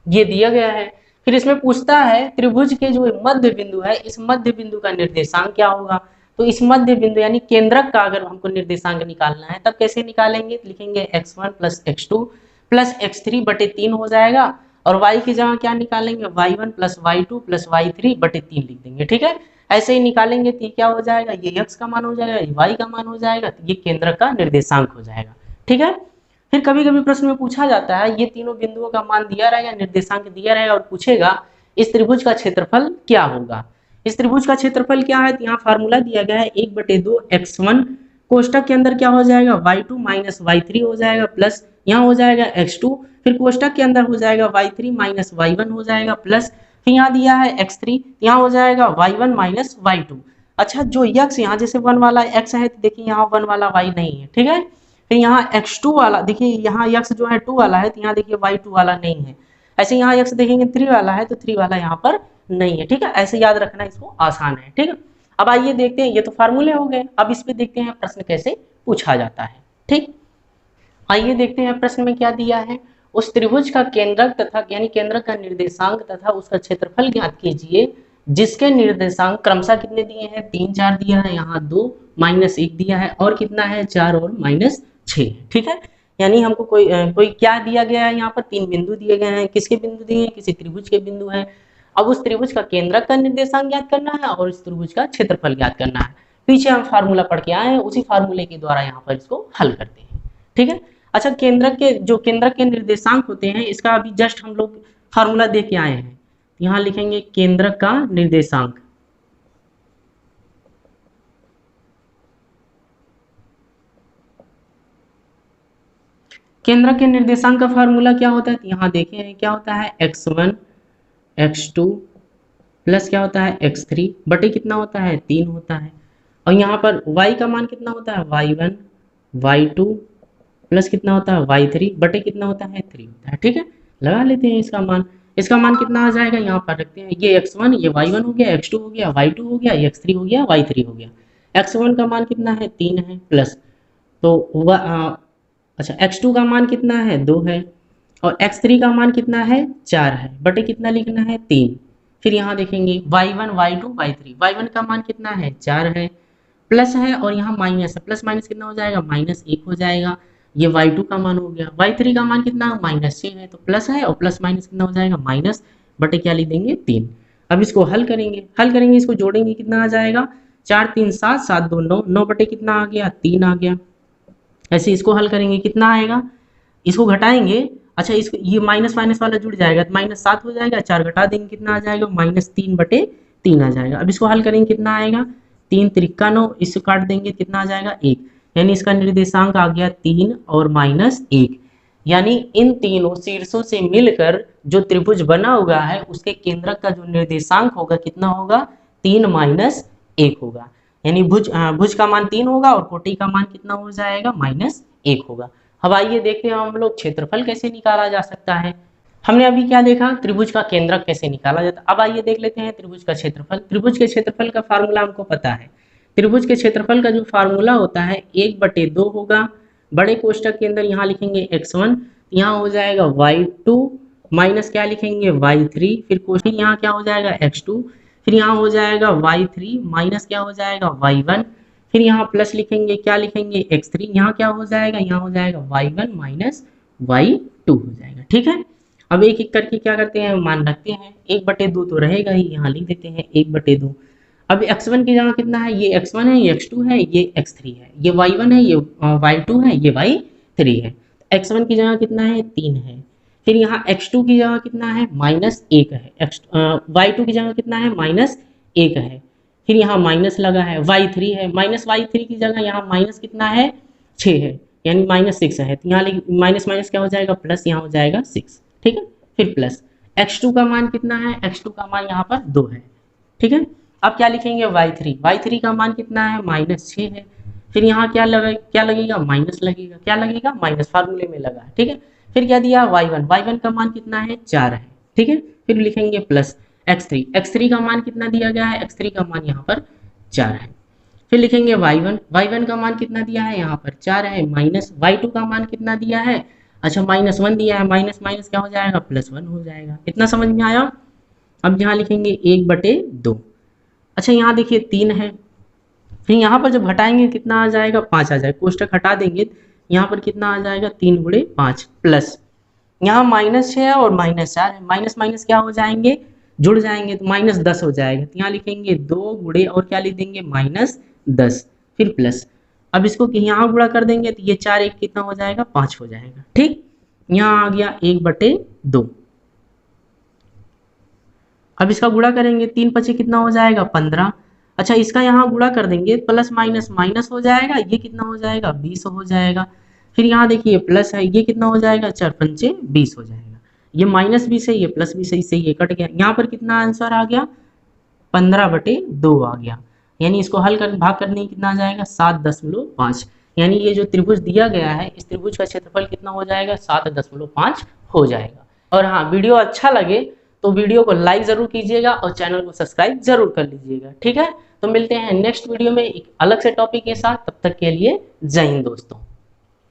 ये दिया गया है। फिर इसमें पूछता है त्रिभुज के जो मध्य बिंदु है इस मध्य बिंदु का निर्देशांक क्या होगा। तो इस मध्य बिंदु यानी केंद्रक का अगर हमको निर्देशांक निकालना है तब कैसे निकालेंगे, तो लिखेंगे x1 plus x2 plus x3 बटे 3 हो जाएगा और y की जगह क्या निकालेंगे y1 plus y2 plus y3 बटे 3 लिख देंगे, ठीक है। ऐसे ही निकालेंगे तो क्या हो जाएगा, ये x का मान हो जाएगा, ये y का मान हो जाएगा, तो ये केंद्रक का निर्देशांक हो जाएगा, ठीक है। फिर कभी कभी प्रश्न में पूछा जाता है ये तीनों बिंदुओं का मान दिया रहेगा, निर्देशांक दिया रहेगा और पूछेगा इस त्रिभुज का क्षेत्रफल क्या होगा। इस त्रिभुज का क्षेत्रफल क्या है, तो यहाँ फार्मूला दिया गया है 1/2 x1 कोष्टक के अंदर क्या हो जाएगा y2 माइनस y3 हो जाएगा प्लस यहाँ हो जाएगा x2, फिर कोष्टक के अंदर हो जाएगा y3 माइनस y1 हो जाएगा प्लस फिर यहाँ दिया है x3, यहाँ हो जाएगा y1 माइनस y2। अच्छा जो x यहाँ जैसे 1 वाला x है तो देखिए यहाँ 1 वाला y नहीं है, ठीक है। फिर यहाँ x2 वाला देखिए यहाँ x जो है 2 वाला है तो यहाँ देखिए y2 वाला नहीं है। ऐसे यहाँ x देखेंगे 3 वाला है तो 3 वाला यहाँ पर नहीं है, ठीक है। ऐसे याद रखना इसको आसान है, ठीक है। अब आइए देखते हैं, ये तो फार्मूले हो गए, अब इस पे देखते हैं प्रश्न कैसे पूछा जाता है, ठीक। आइए देखते हैं प्रश्न में क्या दिया है। उस त्रिभुज का केंद्रक तथा यानी केंद्रक का निर्देशांक तथा उसका क्षेत्रफल ज्ञात कीजिए जिसके निर्देशांक क्रमशः कितने दिए हैं 3 4 दिया है, यहाँ 2 माइनस 1 दिया है और कितना है 4 और माइनस 6, ठीक है। यानी हमको कोई क्या दिया गया है, यहाँ पर 3 बिंदु दिए गए हैं। किसके बिंदु दिए हैं, किसी त्रिभुज के बिंदु हैं। अब उस त्रिभुज का केंद्रक का निर्देशांक ज्ञात करना है और इस त्रिभुज का क्षेत्रफल ज्ञात करना है। पीछे हम फार्मूला पढ़ के आए हैं, उसी फार्मूले के द्वारा यहाँ पर इसको हल करते हैं, ठीक है। अच्छा केंद्रक के निर्देशांक होते हैं इसका अभी जस्ट हम लोग फार्मूला दे के आए हैं। यहाँ लिखेंगे केंद्रक का निर्देशांक, केंद्रक के निर्देशांक का फार्मूला क्या होता है, यहाँ देखें क्या होता है x1 x2 प्लस क्या होता है x3 बटे कितना होता है 3 होता है और यहाँ पर y का मान कितना होता है y1 y2 प्लस कितना होता है y3 बटे कितना होता है 3 होता है, ठीक है। लगा लेते हैं इसका मान कितना आ जाएगा, यहाँ पर रखते हैं ये x1 ये y1 हो गया, x2 हो गया, y2 हो गया, x3 हो गया, y3 हो गया। x1 का मान कितना है 3 है प्लस तो अच्छा x2 का मान कितना है 2 है और x3 का मान कितना है 4 है बटे कितना लिखना है 3। फिर यहाँ देखेंगे y1 y2 y3, y1 का मान कितना है 4 है प्लस है और यहाँ माइनस है, प्लस माइनस कितना हो जाएगा -1 हो जाएगा। ये y2 का मान हो गया, y3 का मान कितना -6 है तो प्लस है और प्लस माइनस कितना हो जाएगा माइनस बटे क्या लिख देंगे 3। अब इसको हल करेंगे इसको जोड़ेंगे कितना आ जाएगा 4 3 7 7 2 9, 9 बटे कितना आ गया 3 आ गया। ऐसे इसको हल करेंगे कितना आएगा, इसको घटाएंगे, अच्छा इसको ये माइनस माइनस वाला जुड़ जाएगा तो -7 हो जाएगा, 4 घटा देंगे कितना आ जाएगा -3 बटे 3 आ जाएगा। अब इसको हल करेंगे कितना आएगा 3 त्रिका 9, इसको काट देंगे कितना आ जाएगा 1, यानी इसका निर्देशांक आ गया 3 और -1। यानी इन तीनों शीर्षों से मिलकर जो त्रिभुज बना हुआ है उसके केंद्रक का जो निर्देशांक होगा कितना होगा 3 - 1 होगा। यानी भुज का मान 3 होगा और कोटि का मान कितना हो जाएगा -1 होगा। अब आइए देखते हैं हम लोग क्षेत्रफल कैसे निकाला जा सकता है। हमने अभी क्या देखा त्रिभुज का केंद्रक कैसे निकाला जाता है, अब आइए देख लेते हैं त्रिभुज का क्षेत्रफल। त्रिभुज के क्षेत्रफल का फार्मूला हमको पता है, त्रिभुज के क्षेत्रफल का जो फार्मूला होता है 1/2 होगा, बड़े कोष्टक के अंदर यहाँ लिखेंगे x1, यहाँ हो जाएगा y2 माइनस क्या लिखेंगे y3, फिर कोष्टक यहाँ क्या हो जाएगा x2, फिर यहाँ हो जाएगा y3 माइनस क्या हो जाएगा y1, फिर यहाँ प्लस लिखेंगे, क्या लिखेंगे x3, यहाँ क्या हो जाएगा, यहाँ हो जाएगा y1 माइनस y2 हो जाएगा। ठीक है, अब एक एक करके क्या करते हैं, मान रखते हैं। 1/2 तो रहेगा ही, यहाँ लिख देते हैं 1/2। अब x1 की जगह कितना है, ये x1 है, ये x2 है, ये x3 है, ये y1 है, ये y2 है, ये y3 है। x1 की जगह कितना है, 3 है। फिर यहाँ x2 की जगह कितना है, -1 है। y2 की जगह कितना है, -1 है। फिर यहाँ माइनस लगा है, y3 है, -y3 की जगह यहाँ माइनस कितना है, 6 है, यानी -6 है। तो यहाँ माइनस माइनस क्या हो जाएगा, प्लस, यहाँ हो जाएगा 6। ठीक है, फिर प्लस x2 का मान कितना है, x2 का मान यहाँ पर 2 है। ठीक है, अब क्या लिखेंगे, y3 का मान कितना है, -6 है। फिर यहाँ क्या लगेगा, माइनस लगेगा, क्या लगेगा, माइनस, फार्मूले में लगा है। ठीक है, फिर क्या दिया, y1 का मान कितना है, 4 है। ठीक है, फिर लिखेंगे प्लस x3 का मान कितना दिया गया है, x3 का मान यहाँ पर 4 है। फिर लिखेंगे y1 का मान कितना दिया है, यहाँ पर 4 है, माइनस y2 का मान कितना दिया है, अच्छा -1 दिया है, माइनस माइनस क्या हो जाएगा, +1 हो जाएगा। इतना समझ में आया। अब यहाँ लिखेंगे 1/2। अच्छा यहाँ देखिए 3 है, फिर यहाँ पर जब घटाएंगे कितना आ जाएगा, 5 आ जाएगा। कोष्टक हटा देंगे, यहाँ पर कितना आ जाएगा, 3 × 5 प्लस, यहाँ -6 है और -4 है, माइनस माइनस क्या हो जाएंगे, जुड़ जाएंगे, तो -10 हो जाएगा। तो यहाँ लिखेंगे 2 × और क्या लिख देंगे, -10, फिर प्लस। अब इसको यहाँ गुणा कर देंगे तो ये 4 1 कितना हो जाएगा, 5 हो जाएगा। ठीक, यहाँ आ गया 1/2। अब इसका गुणा करेंगे, 3 × 5 कितना हो जाएगा, 15। अच्छा इसका यहाँ गुणा कर देंगे, प्लस माइनस माइनस हो जाएगा, ये कितना हो जाएगा, 20 हो जाएगा। फिर यहाँ देखिए प्लस है, ये कितना हो जाएगा, 4 × 5 = 20 हो जाएगा। ये -20 है, ये +20 है, इससे ये कट गया। यहाँ पर कितना आंसर आ गया, 15/2 आ गया। यानी इसको हल कर भाग करने कितना आ जाएगा, 7.5। यानी ये जो त्रिभुज दिया गया है, इस त्रिभुज का क्षेत्रफल कितना हो जाएगा, 7.5 हो जाएगा। और हाँ, वीडियो अच्छा लगे तो वीडियो को लाइक जरूर कीजिएगा और चैनल को सब्सक्राइब जरूर कर लीजिएगा। ठीक है, तो मिलते हैं नेक्स्ट वीडियो में एक अलग से टॉपिक के साथ। तब तक के लिए जय हिंद दोस्तों।